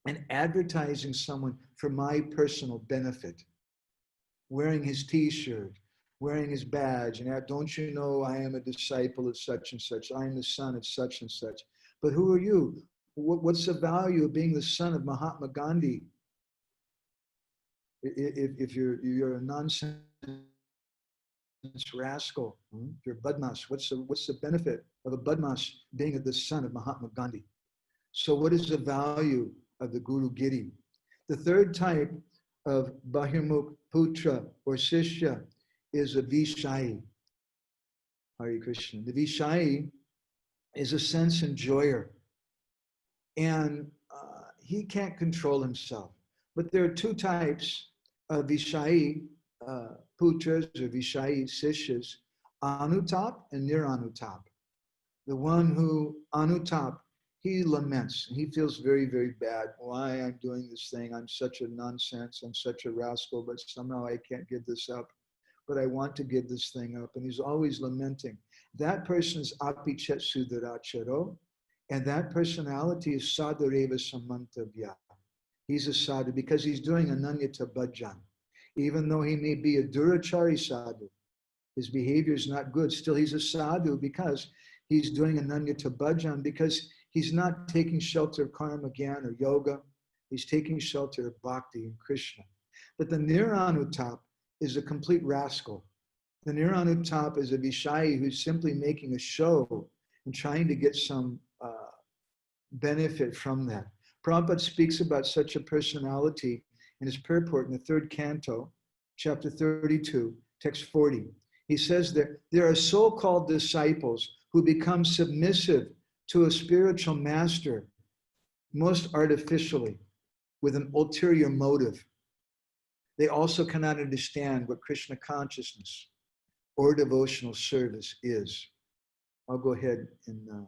and advertising someone for my personal benefit. Wearing his t-shirt, wearing his badge, and don't you know I am a disciple of such and such, I'm the son of such and such. But who are you? What's the value of being the son of Mahatma Gandhi? If you're a nonsense rascal, if you're a badmash, what's the benefit of a badmash being the son of Mahatma Gandhi? So what is the value of the Guru Giri? The third type of Bahirmukh Putra or Sishya is a Vishayi. Hare Krishna. The Vishayi is a sense enjoyer. And he can't control himself. But there are two types of Vishayi putras or Vishayi sishyas, Anutap and Niranutap. The one who, Anutap, he laments. He feels very, very bad. Why I'm doing this thing. I'm such a nonsense. I'm such a rascal, but somehow I can't give this up. But I want to give this thing up. And he's always lamenting. That person is Apichet Sudaracharo. And that personality is Sadhareva Samantavya. He's a sadhu because he's doing Ananyata Bhajan. Even though he may be a Durachari sadhu, his behavior is not good, still he's a sadhu because he's doing Ananyata Bhajan, because he's not taking shelter of karma gyan or yoga. He's taking shelter of bhakti and Krishna. But the Niranutap is a complete rascal. The Niranutap is a Vishayi who's simply making a show and trying to get some benefit from that. Prabhupada speaks about such a personality in his purport in the third canto, chapter 32, text 40. He says that there are so-called disciples who become submissive to a spiritual master most artificially with an ulterior motive. They also cannot understand what Krishna consciousness or devotional service is. I'll go ahead and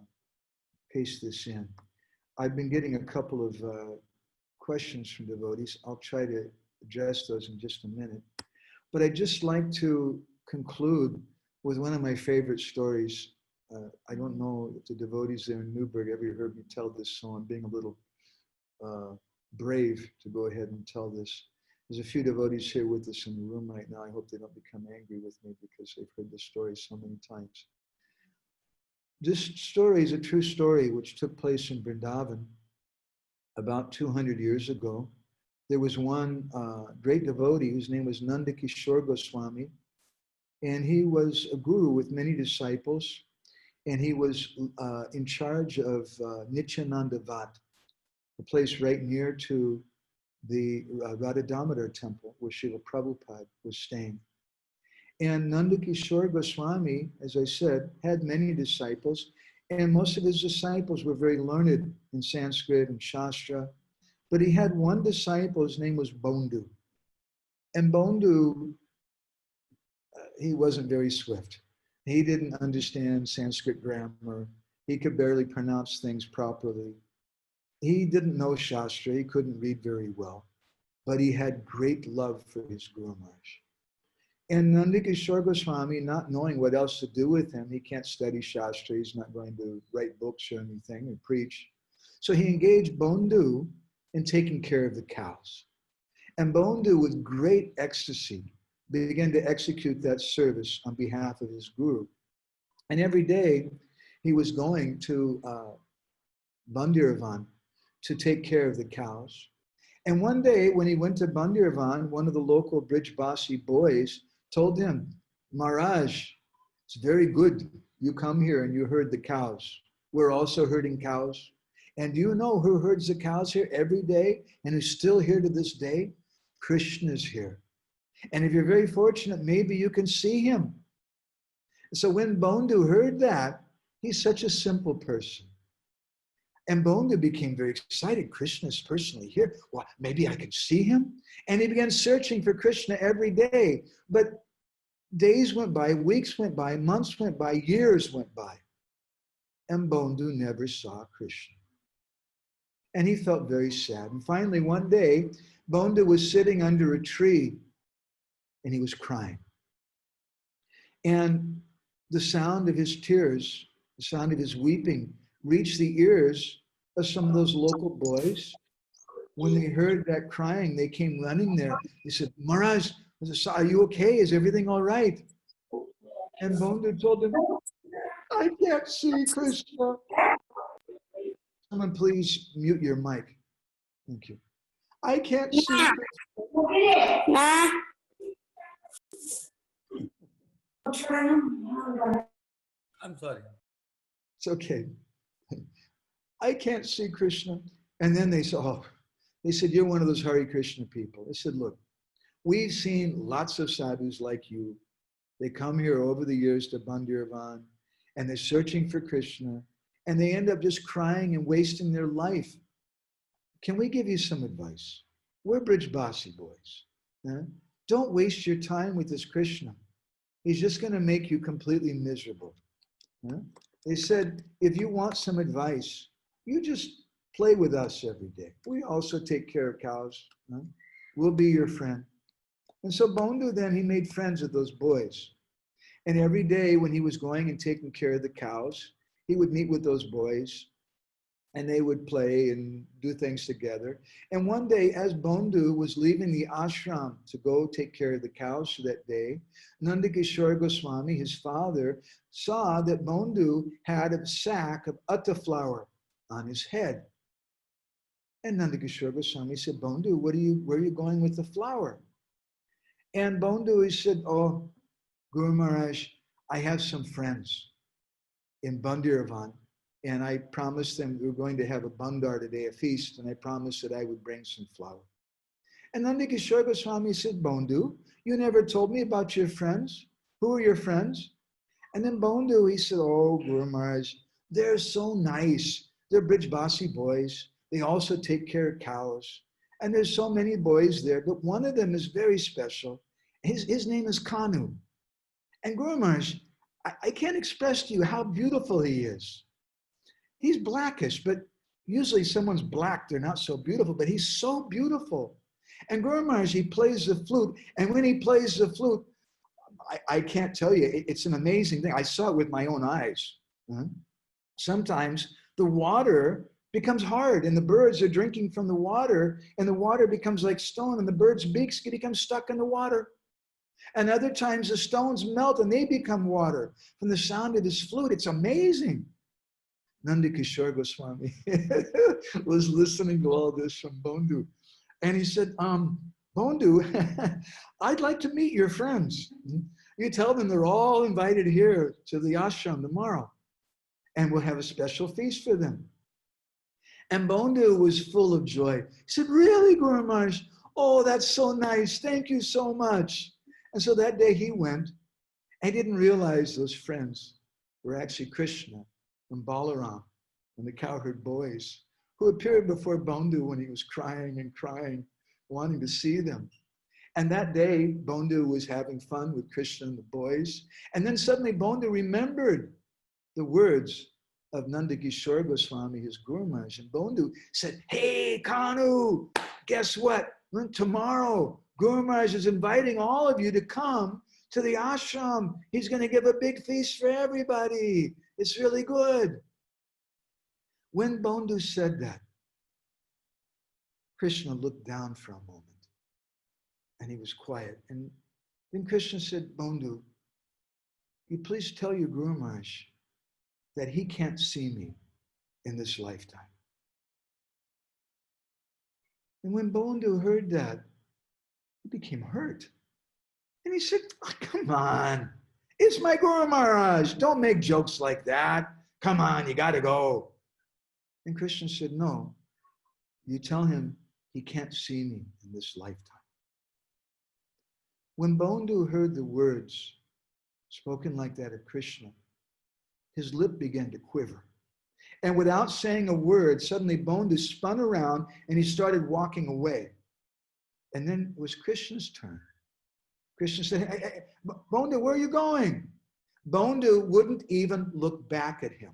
paste this in. I've been getting a couple of questions from devotees. I'll try to address those in just a minute. But I'd just like to conclude with one of my favorite stories. I don't know if the devotees there in Newburgh ever heard me tell this, so I'm being a little brave to go ahead and tell this. There's a few devotees here with us in the room right now. I hope they don't become angry with me because they've heard this story so many times. This story is a true story which took place in Vrindavan about 200 years ago. There was one great devotee whose name was Nandakishore Goswami, and he was a guru with many disciples, and he was in charge of Nityananda Vat, a place right near to the Radha Damodar temple where Srila Prabhupada was staying. And Nandakishore Goswami, as I said, had many disciples, and most of his disciples were very learned in Sanskrit and Shastra. But he had one disciple, his name was Bondu. And Bondu, he wasn't very swift. He didn't understand Sanskrit grammar. He could barely pronounce things properly. He didn't know Shastra. He couldn't read very well. But he had great love for his Guru Maharaj. And Nandakishore Goswami, not knowing what else to do with him, he can't study Shastra, he's not going to write books or anything or preach. So he engaged Bondu in taking care of the cows. And Bondu, with great ecstasy, began to execute that service on behalf of his guru. And every day he was going to Bandiravan to take care of the cows. And one day when he went to Bandiravan, one of the local Brijbasi boys told him, Maharaj, it's very good you come here and you herd the cows. We're also herding cows. And do you know who herds the cows here every day and who's still here to this day? Krishna's here. And if you're very fortunate, maybe you can see him. So when Bondu heard that, he's such a simple person. And Bondu became very excited. Krishna's personally here. Well, maybe I can see him. And he began searching for Krishna every day. But days went by, weeks went by, months went by, years went by. And Bondu never saw Krishna. And he felt very sad. And finally, one day, Bondu was sitting under a tree and he was crying. And the sound of his tears, the sound of his weeping, reached the ears of some of those local boys. When they heard that crying, they came running there. They said, Maharaj, are you okay? Is everything all right? And Bondu told them, I can't see Krishna. Someone please mute your mic. Thank you. I can't see Krishna. I'm sorry. It's okay. I can't see Krishna. And then they said, oh, they said, you're one of those Hare Krishna people. They said, look, we've seen lots of sadhus like you. They come here over the years to Bandiravan and they're searching for Krishna and they end up just crying and wasting their life. Can we give you some advice? we're Brijbasi boys. Don't waste your time with this Krishna. He's just going to make you completely miserable. They said, if you want some advice, you just play with us every day. We also take care of cows. We'll be your friend. And so Bondu then, he made friends with those boys. And every day when he was going and taking care of the cows, he would meet with those boys and they would play and do things together. And one day, as Bondu was leaving the ashram to go take care of the cows for that day, Nandakishore Goswami, his father, saw that Bondu had a sack of atta flour on his head. And Nandakishore Goswami said, Bondu, where are you going with the flour? And Bondu, he said, oh, Guru Maharaj, I have some friends in Bandiravan, and I promised them we were going to have a bandar today, a feast, and I promised that I would bring some flour. And Nandakishore Goswami said, Bondu, you never told me about your friends. Who are your friends? And then Bondu, he said, oh, Guru Maharaj, they're so nice. They're Brijbasi boys. They also take care of cows. And there's so many boys there, but one of them is very special. His name is Kanu. And Guru Maharaj, I can't express to you how beautiful he is. He's blackish, but usually someone's black, they're not so beautiful, but he's so beautiful. And Guru Maharaj, he plays the flute, and when he plays the flute, I can't tell you, it's an amazing thing. I saw it with my own eyes. Sometimes the water becomes hard, and the birds are drinking from the water, and the water becomes like stone, and the birds' beaks become stuck in the water. And other times the stones melt, and they become water from the sound of this flute. It's amazing. Nandakishore Goswami was listening to all this from Bondu. And he said, Bondu, I'd like to meet your friends. You tell them they're all invited here to the ashram tomorrow, and we'll have a special feast for them. And Bondu was full of joy. He said, really, Guru Maharaj? Oh, that's so nice. Thank you so much. And so that day he went. I didn't realize those friends were actually Krishna and Balaram and the cowherd boys who appeared before Bondu when he was crying and crying, wanting to see them. And that day, Bondu was having fun with Krishna and the boys. And then suddenly Bondu remembered the words of Nandakishore Goswami, his Guru Maharaj. And Bondu said, hey, Kanu, guess what? Tomorrow, Guru Maharaj is inviting all of you to come to the ashram. He's going to give a big feast for everybody. It's really good. When Bondu said that, Krishna looked down for a moment and he was quiet. And then Krishna said, Bondu, you please tell your Guru Maharaj that he can't see me in this lifetime. And when Bondu heard that, he became hurt. And he said, oh, come on, it's my Guru Maharaj. Don't make jokes like that. Come on, you got to go. And Krishna said, no, you tell him he can't see me in this lifetime. When Bondu heard the words spoken like that of Krishna, his lip began to quiver. And without saying a word, suddenly Bondu spun around and he started walking away. And then it was Krishna's turn. Krishna said, hey, Bondu, where are you going? Bondu wouldn't even look back at him.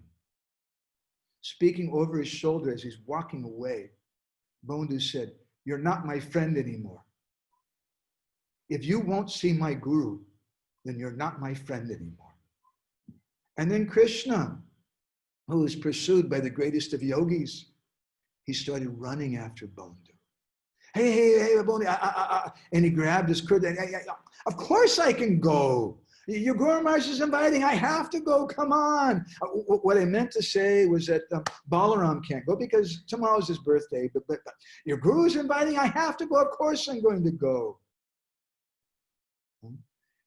Speaking over his shoulder as he's walking away, Bondu said, you're not my friend anymore. If you won't see my guru, then you're not my friend anymore. And then Krishna, who was pursued by the greatest of yogis, he started running after Bondu. Hey, Bondu, and he grabbed his kurta. Of course I can go. Your Guru Maharaj is inviting. I have to go. Come on. What I meant to say was that Balaram can't go because tomorrow's his birthday. But your Guru is inviting. I have to go. Of course I'm going to go.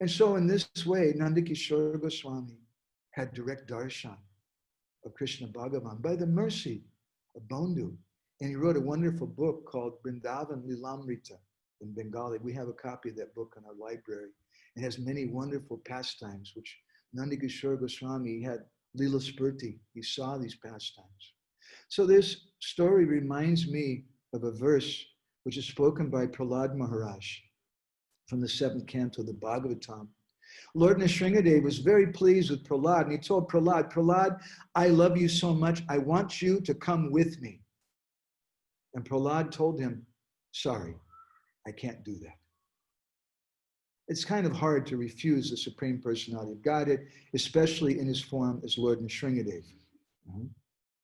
And so in this way, Nandakishore Goswami had direct darshan of Krishna Bhagavan by the mercy of Bondu. And he wrote a wonderful book called Vrindavan Lilamrita in Bengali. We have a copy of that book in our library. It has many wonderful pastimes, which Nandakishore Goswami had Lila Spurti. He saw these pastimes. So this story reminds me of a verse which is spoken by Prahlad Maharaj from the 7th canto of the Bhagavatam. Lord Nrsingadev was very pleased with Prahlad, and he told Prahlad, Prahlad, I love you so much, I want you to come with me. And Prahlad told him, sorry, I can't do that. It's kind of hard to refuse the Supreme Personality of Godhead, especially in his form as Lord Nrsingadev.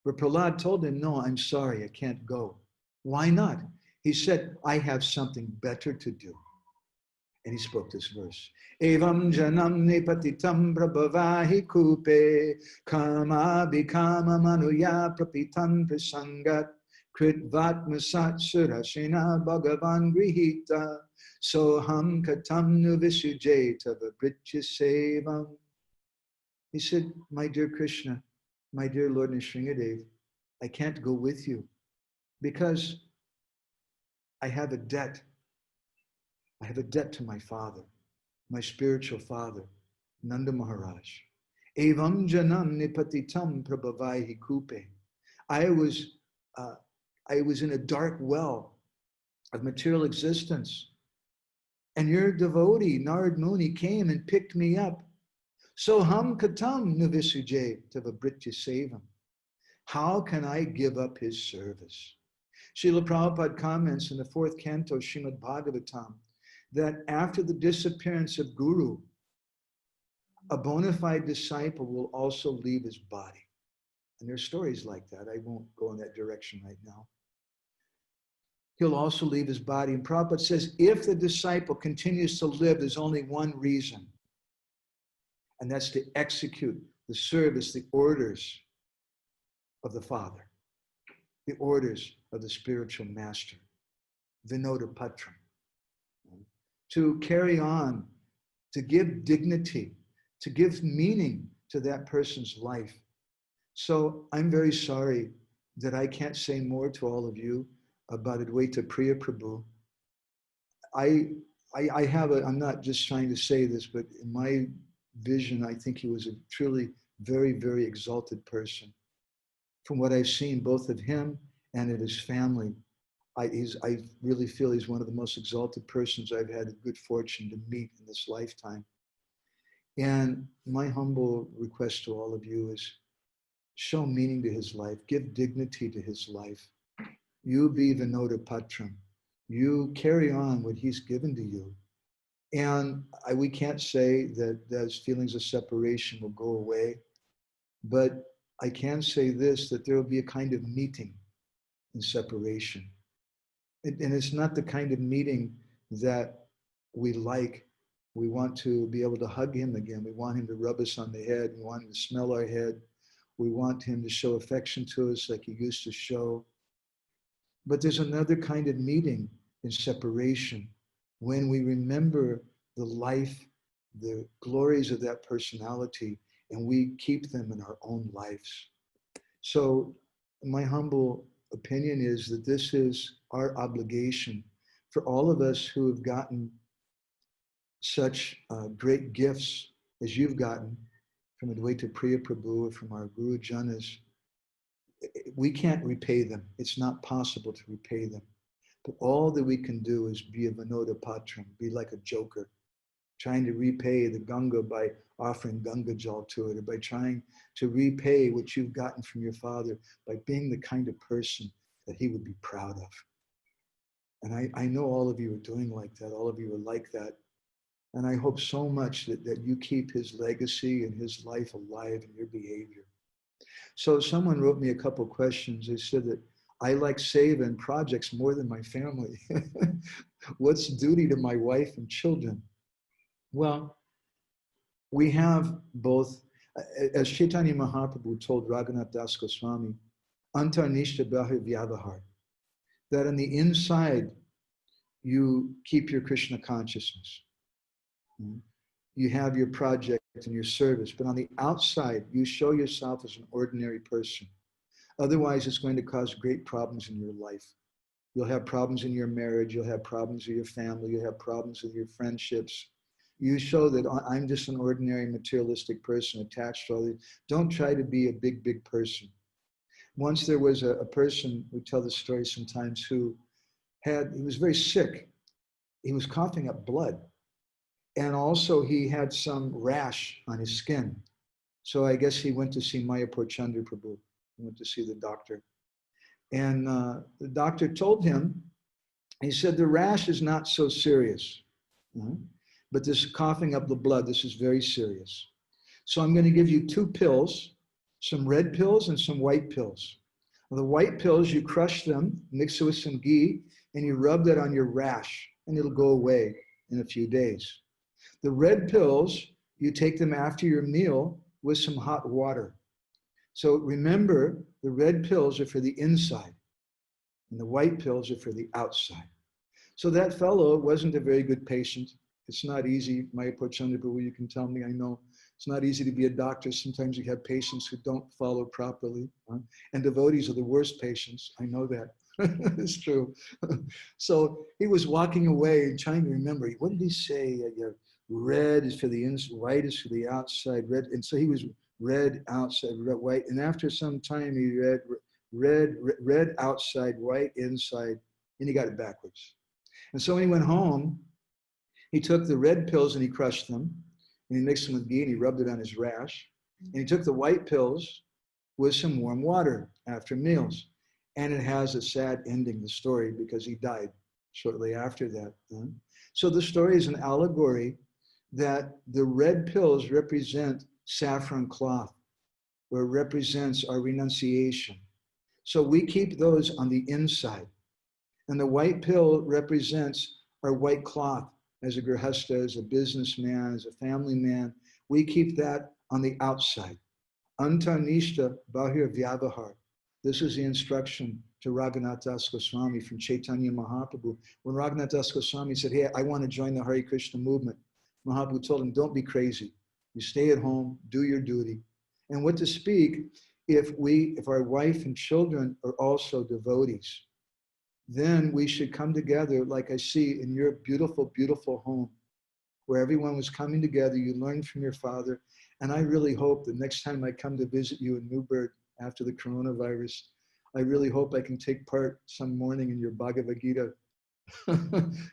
But Prahlad told him, no, I'm sorry, I can't go. Why not? He said, I have something better to do. And he spoke this verse. Evam janam nepatitam prabhavahi kupe kama bikama manuya prapitam prasangat kritvat masat surashina bhagavan grihita soham katam nuvisuje tava britya sevam. He said, my dear Krishna, my dear Lord Nrsingadev, I can't go with you because I have a debt. I have a debt to my father, my spiritual father, Nanda Maharaj. Evam janam nipatitam prabhavaihi kupe. I was in a dark well of material existence. And your devotee, Narad Muni, came and picked me up. Soham katam nuvisuje tavabritya sevam. How can I give up his service? Srila Prabhupada comments in the 4th canto, Srimad Bhagavatam, that after the disappearance of Guru, a bona fide disciple will also leave his body. And there are stories like that. I won't go in that direction right now. He'll also leave his body. And Prabhupada says, if the disciple continues to live, there's only one reason. And that's to execute the service, the orders of the Father, the orders of the spiritual master, Vinoda Patram. To carry on, to give dignity, to give meaning to that person's life. So I'm very sorry that I can't say more to all of you about Advaita Priya Prabhu. I'm not just trying to say this, but in my vision, I think he was a truly very, very exalted person. From what I've seen, both of him and of his family, I really feel he's one of the most exalted persons I've had the good fortune to meet in this lifetime. And my humble request to all of you is show meaning to his life, give dignity to his life. You be Vinoda Patram. You carry on what he's given to you. And we can't say that those feelings of separation will go away, but I can say this, that there will be a kind of meeting in separation. And it's not the kind of meeting that we like. We want to be able to hug him again. We want him to rub us on the head. We want him to smell our head. We want him to show affection to us like he used to show. But there's another kind of meeting in separation when we remember the life, the glories of that personality, and we keep them in our own lives. So my humble opinion is that this is our obligation for all of us who have gotten such great gifts as you've gotten from Advaita Priya Prabhu or from our Guru Janas. We can't repay them. It's not possible to repay them. But all that we can do is be a Vinoda Patram, be like a joker, trying to repay the Ganga by offering Ganga Jal to it, or by trying to repay what you've gotten from your father by being the kind of person that he would be proud of. And I know all of you are doing like that. All of you are like that. And I hope so much that you keep his legacy and his life alive in your behavior. So someone wrote me a couple questions. They said that I like seva and projects more than my family. What's duty to my wife and children? Well, we have both, as Chaitanya Mahaprabhu told Raghunath Das Goswami, Antarnishta Bahir Vyavahar, that on the inside, you keep your Krishna consciousness. You have your project and your service, but on the outside, you show yourself as an ordinary person. Otherwise, it's going to cause great problems in your life. You'll have problems in your marriage, you'll have problems with your family, you'll have problems with your friendships. You show that I'm just an ordinary materialistic person attached to all these. Don't try to be a big, big person. Once there was a person, we tell this story sometimes, who he was very sick. He was coughing up blood. And also he had some rash on his skin. So I guess he went to see Mayapur Chandra Prabhu. He went to see the doctor. And the doctor told him, he said, the rash is not so serious. But this coughing up the blood, this is very serious. So I'm going to give you 2 pills, some red pills and some white pills. The white pills, you crush them, mix it with some ghee, and you rub that on your rash, and it'll go away in a few days. The red pills, you take them after your meal with some hot water. So remember, the red pills are for the inside, and the white pills are for the outside. So that fellow wasn't a very good patient. It's not easy, Mayapur Chandra Prabhu, you can tell me, I know. It's not easy to be a doctor. Sometimes you have patients who don't follow properly. And devotees are the worst patients. I know that. It's true. So he was walking away and trying to remember. What did he say? Red is for the inside, white is for the outside. Red, and so he was red outside, red, white. And after some time, he read red outside, white inside, and he got it backwards. And so when he went home, he took the red pills and he crushed them, and he mixed them with ghee and he rubbed it on his rash. And he took the white pills with some warm water after meals. And it has a sad ending, the story, because he died shortly after that. So the story is an allegory that the red pills represent saffron cloth, or represents our renunciation. So we keep those on the inside. And the white pill represents our white cloth as a grihasta, as a businessman, as a family man. We keep that on the outside. Antarnishta Bahir Vyavahar. This is the instruction to Raghunath Das Goswami from Chaitanya Mahaprabhu. When Raghunath Das Goswami said, hey, I want to join the Hare Krishna movement, Mahaprabhu told him, don't be crazy. You stay at home, do your duty. And what to speak, if our wife and children are also devotees, then we should come together like I see in your beautiful, beautiful home, where everyone was coming together. You learned from your father. And I really hope that next time I come to visit you in Newburgh after the coronavirus, I really hope I can take part some morning in your Bhagavad Gita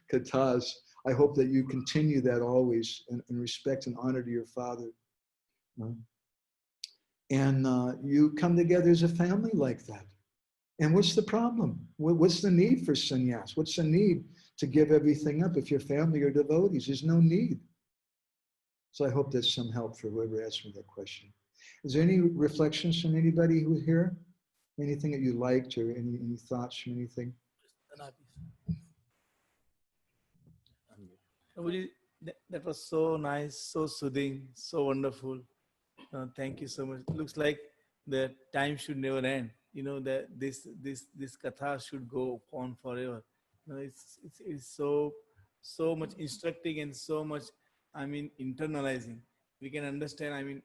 kathas. I hope that you continue that always in respect and honor to your father. And you come together as a family like that. And what's the problem? What's the need for sannyas? What's the need to give everything up if your family are devotees? There's no need. So I hope that's some help for whoever asked me that question. Is there any reflections from anybody who's here? Anything that you liked, or any thoughts from anything? Prabhuji, that was so nice, so soothing, so wonderful. Thank you so much. Looks like the time should never end. You know that this katha should go on forever. You know, it's so much instructing and so much, I mean, internalizing. We can understand. I mean,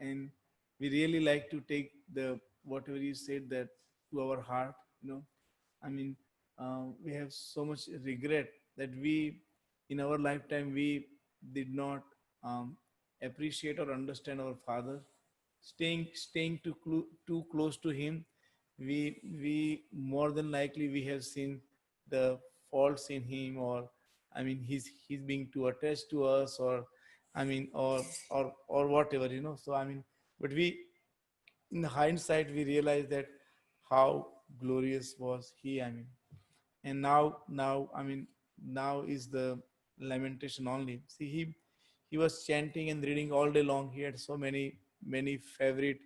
and we really like to take the whatever you said that to our heart. You know, I mean, we have so much regret that we, in our lifetime, we did not appreciate or understand our father. Staying too close to him, we more than likely we have seen the faults in him, or I mean, he's being too attached to us, or I mean, or whatever, you know. So I mean, but we, in hindsight, we realize that how glorious was he. I mean, and now I mean, now is the lamentation only. See, he was chanting and reading all day long. He had so many favorite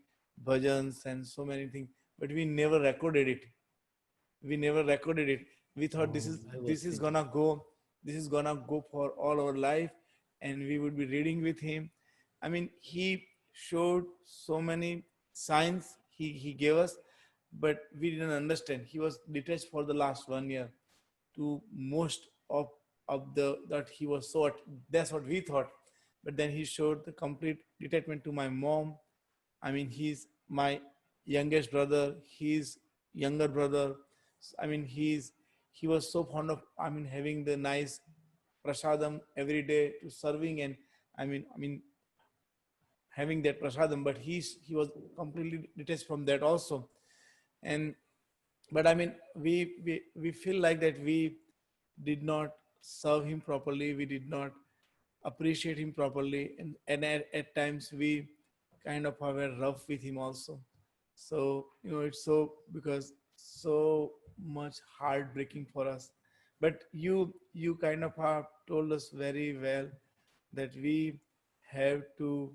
bhajans and so many things, but we never recorded it. We thought this is gonna go for all our life, and we would be reading with him. I mean, he showed so many signs he gave us, but we didn't understand. He was detached for the last 1 year to most of the that he was so that's what we thought. But then he showed the complete detachment to my mom. I mean, he's my youngest brother, he's younger brother. I mean, he was so fond of, I mean, having the nice prasadam every day to serving, and I mean having that prasadam, but he was completely detached from that also. And but I mean, we feel like that we did not serve him properly. We did not appreciate him properly, and at times we kind of were rough with him also. So it's so, because so much heartbreaking for us. But you kind of have told us very well that we have to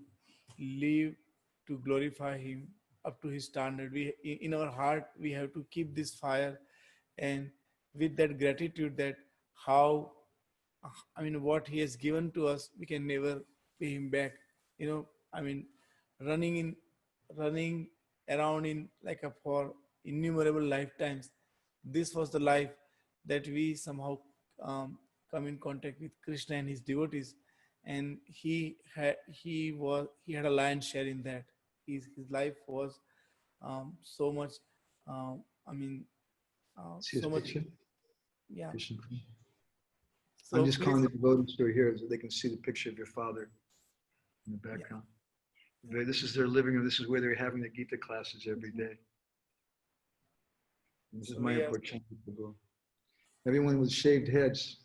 live to glorify him up to his standard. We in our heart we have to keep this fire, and with that gratitude, that how, I mean, what he has given to us, we can never pay him back. I mean, running in, running around in like a for innumerable lifetimes. This was the life that we somehow come in contact with Krishna and his devotees, and he had a lion's share in that. His life was so much. I mean, See his so much. picture? Yeah. Krishna. I'm So just calling please. the devotees who are here so they can see the picture of your father in the Yeah. background. This is their living room. This is where they're having the Gita classes every day. And this is So my we are. opportunity to go. Everyone with shaved heads.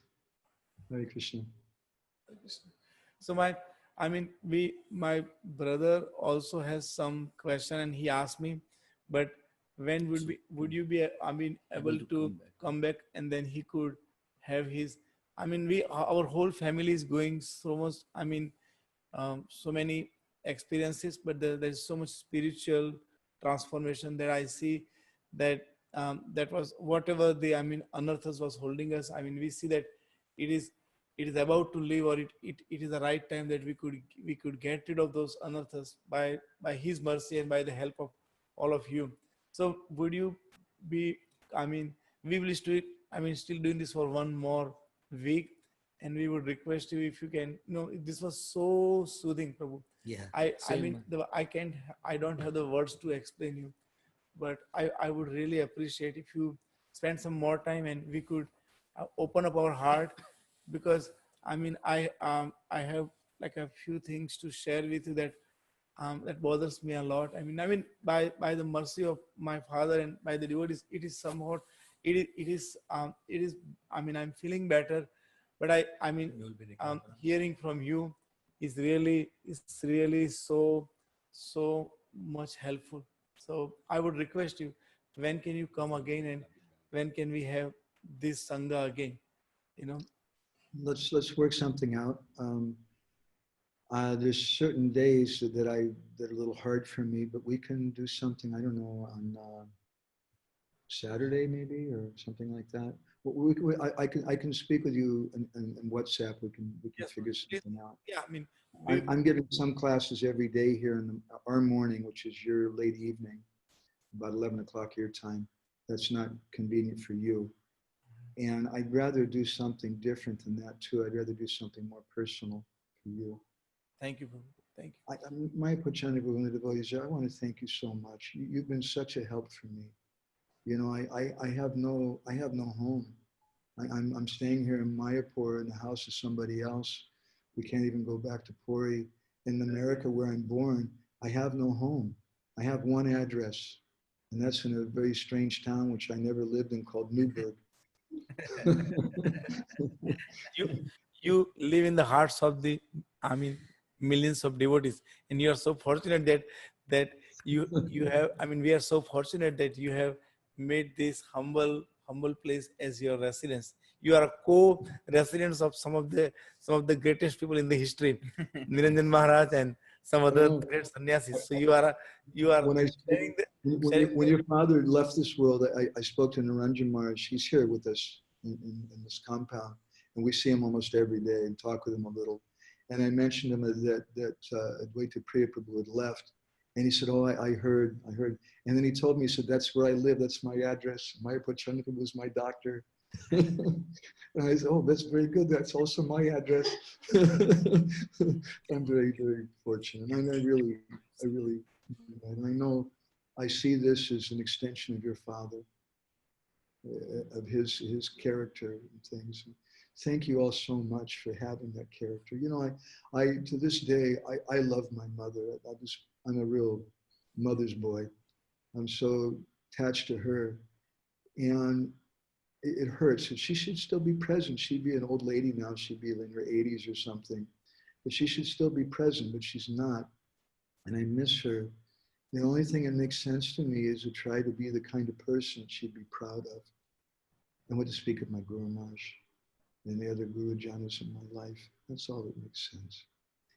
Hare Krishna. So my brother also has some question, and he asked me, but when would you be, I mean, able to come back, and then he could have his, I mean, our whole family is going so much, I mean, so many experiences, but there's so much spiritual transformation that I see, that that was whatever the, I mean, unearthers was holding us. I mean, we see that it is it is about to leave, or it is the right time that we could get rid of those unearthers by his mercy and by the help of all of you. So would you be, I mean, we will still, I mean, still doing this for one more week, and we would request you if you can, this was so soothing, Prabhu. Yeah. I mean, I don't have the words to explain you, but I would really appreciate if you spend some more time and we could open up our heart, because I mean, I have like a few things to share with you that that bothers me a lot. I mean, by the mercy of my father and by the devotees, it is somewhat, it is. I mean, I'm feeling better, but I mean, You will be recovered. hearing from you is really so much helpful. So I would request you, when can you come again, and when can we have this sangha again? You know, Let's work something out. There's certain days that are a little hard for me, but we can do something. I don't know, on Saturday maybe, or something like that. I can speak with you in WhatsApp. We can yes, figure please. something out. Yeah, I mean, we, I'm giving some classes every day here in our morning, which is your late evening, about 11 o'clock your time. That's not convenient for you. And I'd rather do something different than that too. I'd rather do something more personal for you. thank you, Prabhu. Thank My Pachana devotees, I want to thank you so much. You've been such a help for me. I have no home. I'm staying here in Mayapur in the house of somebody else. We can't even go back to Puri. In America, where I'm born, I have no home. I have one address, and that's in a very strange town which I never lived in, called Newburgh. you. You live in the hearts of the, I mean, millions of devotees, and you are so fortunate that you have, I mean, we are so fortunate that you have made this humble place as your residence. You are a co-residents of some of the greatest people in the history, Niranjan Maharaj and some other Oh, great sannyasis. So you are when I sharing the when, sharing when the, your father left this world, I spoke to Naranjan Maharaj. He's here with us in this compound, and we see him almost every day and talk with him a little. And I mentioned him that Advaita Priya Prabhu had left, and he said, "Oh, I heard." And then he told me, he said, "That's where I live. That's my address. Mayapur Chandra was my doctor." And I said, "Oh, that's very good. That's also my address." I'm very, very fortunate. And I really, and I know I see this as an extension of your father, of his character and things. Thank you all so much for having that character. I to this day, I love my mother. I'm a real mother's boy. I'm so attached to her. And it hurts. And she should still be present. She'd be an old lady now. She'd be in her 80s or something. But she should still be present, but she's not. And I miss her. The only thing that makes sense to me is to try to be the kind of person she'd be proud of. And what to speak of my Guru Maharaj and the other Guru Janas in my life. That's all that makes sense.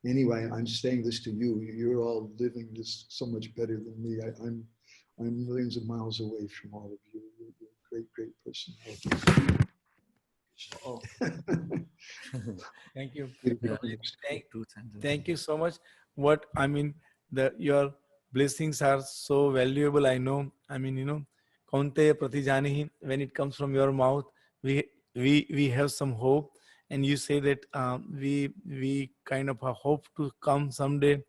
Anyway, I'm saying this to you. You're all living this so much better than me. I'm millions of miles away from all of you. You're a great, great personality. Oh, Thank you. yeah, Thank, two sentences. thank you so much. What I mean, your blessings are so valuable. I know. I mean, Kaunteya Pratijanihi, when it comes from your mouth, we have some hope. And you say that we kind of hope to come someday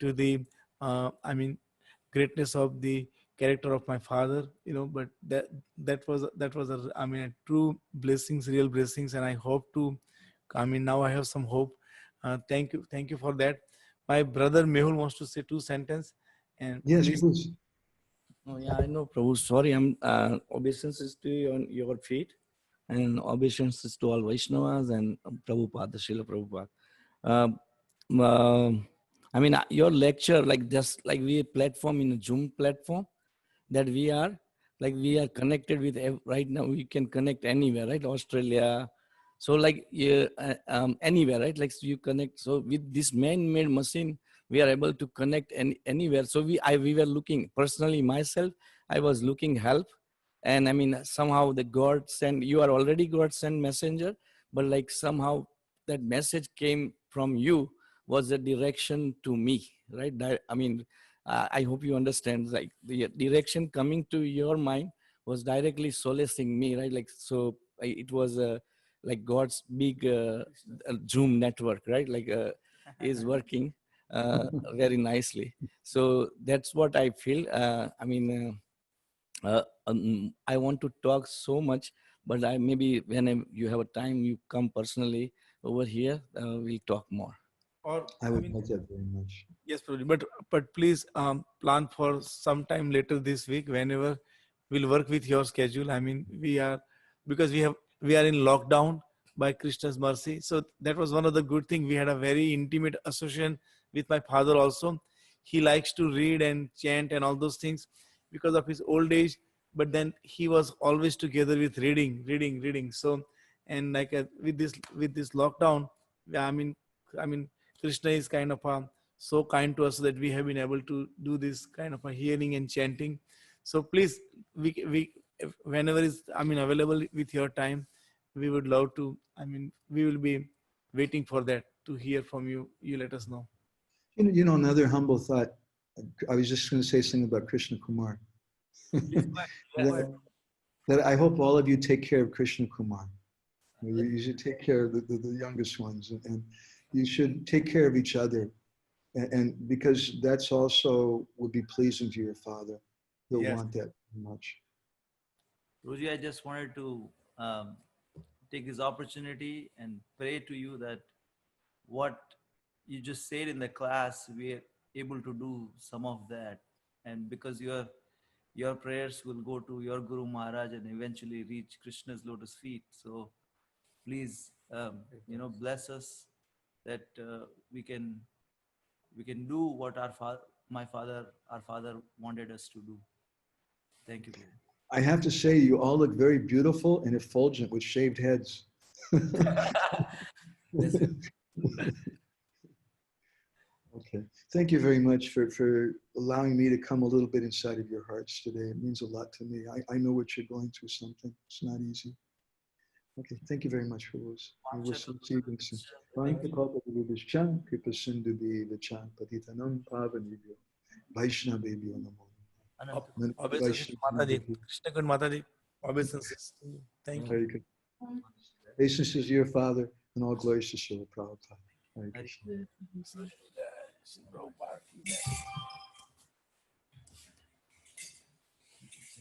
to the I mean greatness of the character of my father. But that was a, I mean, a true blessings, real blessings, and I hope to. I mean, now I have some hope. Thank you for that. My brother Mehul wants to say two sentences, and Yes, please. please. Oh, yeah, I know, Prabhu. Sorry, I'm obeisances to you on your feet and obeisances to all Vaishnavas and Prabhupada, Srila Prabhupada. Um, um, I mean, your lecture, like just like we platform in a Zoom platform, that we are connected with right now. We can connect anywhere, right? Australia. So like yeah, anywhere, right? Like so you connect. So with this man-made machine, we are able to connect anywhere. So we were looking personally myself. I was looking help, and I mean somehow the God sent. You are already God sent messenger, but like somehow that message came from you was a direction to me, right? I mean, I hope you understand. Like the direction coming to your mind was directly solacing me, right? Like so, it was like God's big Zoom network, right? Like is working very nicely. So that's what I feel. I mean, I want to talk so much, but I maybe when you have a time, you come personally over here. We'll talk more. Or I I would mean, like that very much. yes, Prabhuji, but please plan for some time later this week whenever we'll work with your schedule. I mean, we are because we are in lockdown by Krishna's mercy. So that was one of the good things. We had a very intimate association with my father also. He likes to read and chant and all those things because of his old age. But then he was always together with reading. So and like with this lockdown, I mean Krishna is kind of so kind to us that we have been able to do this kind of a hearing and chanting. So please, whenever is available with your time, we would love to. I mean, we will be waiting for that to hear from you. You let us know. Another humble thought. I was just going to say something about Krishna Kumar. Please go ahead. that I hope all of you take care of Krishna Kumar. You should take care of the youngest ones, and you should take care of each other. And because that's also would be pleasing to your father. He'll Yes. want that much. Ruji, I just wanted to take this opportunity and pray to you that what you just said in the class, we are able to do some of that. And because your prayers will go to your Guru Maharaj and eventually reach Krishna's lotus feet. So please, bless us that we can do what our father wanted us to do. Thank you, Guru. I have to say, you all look very beautiful and effulgent with shaved heads. Okay. Thank you very much for allowing me to come a little bit inside of your hearts today. It means a lot to me. I know what you're going through something. It's not easy. Okay. Thank you very much for those. We will see you soon. Vaishnavebhyo namo. Obeisances, Mataji. Krishna Kun Mataji. Obeisances to you. Thank you. Very good. Obeisances to your father and all glories to Srila Prabhupada. Hare Krishna. Prabhupada.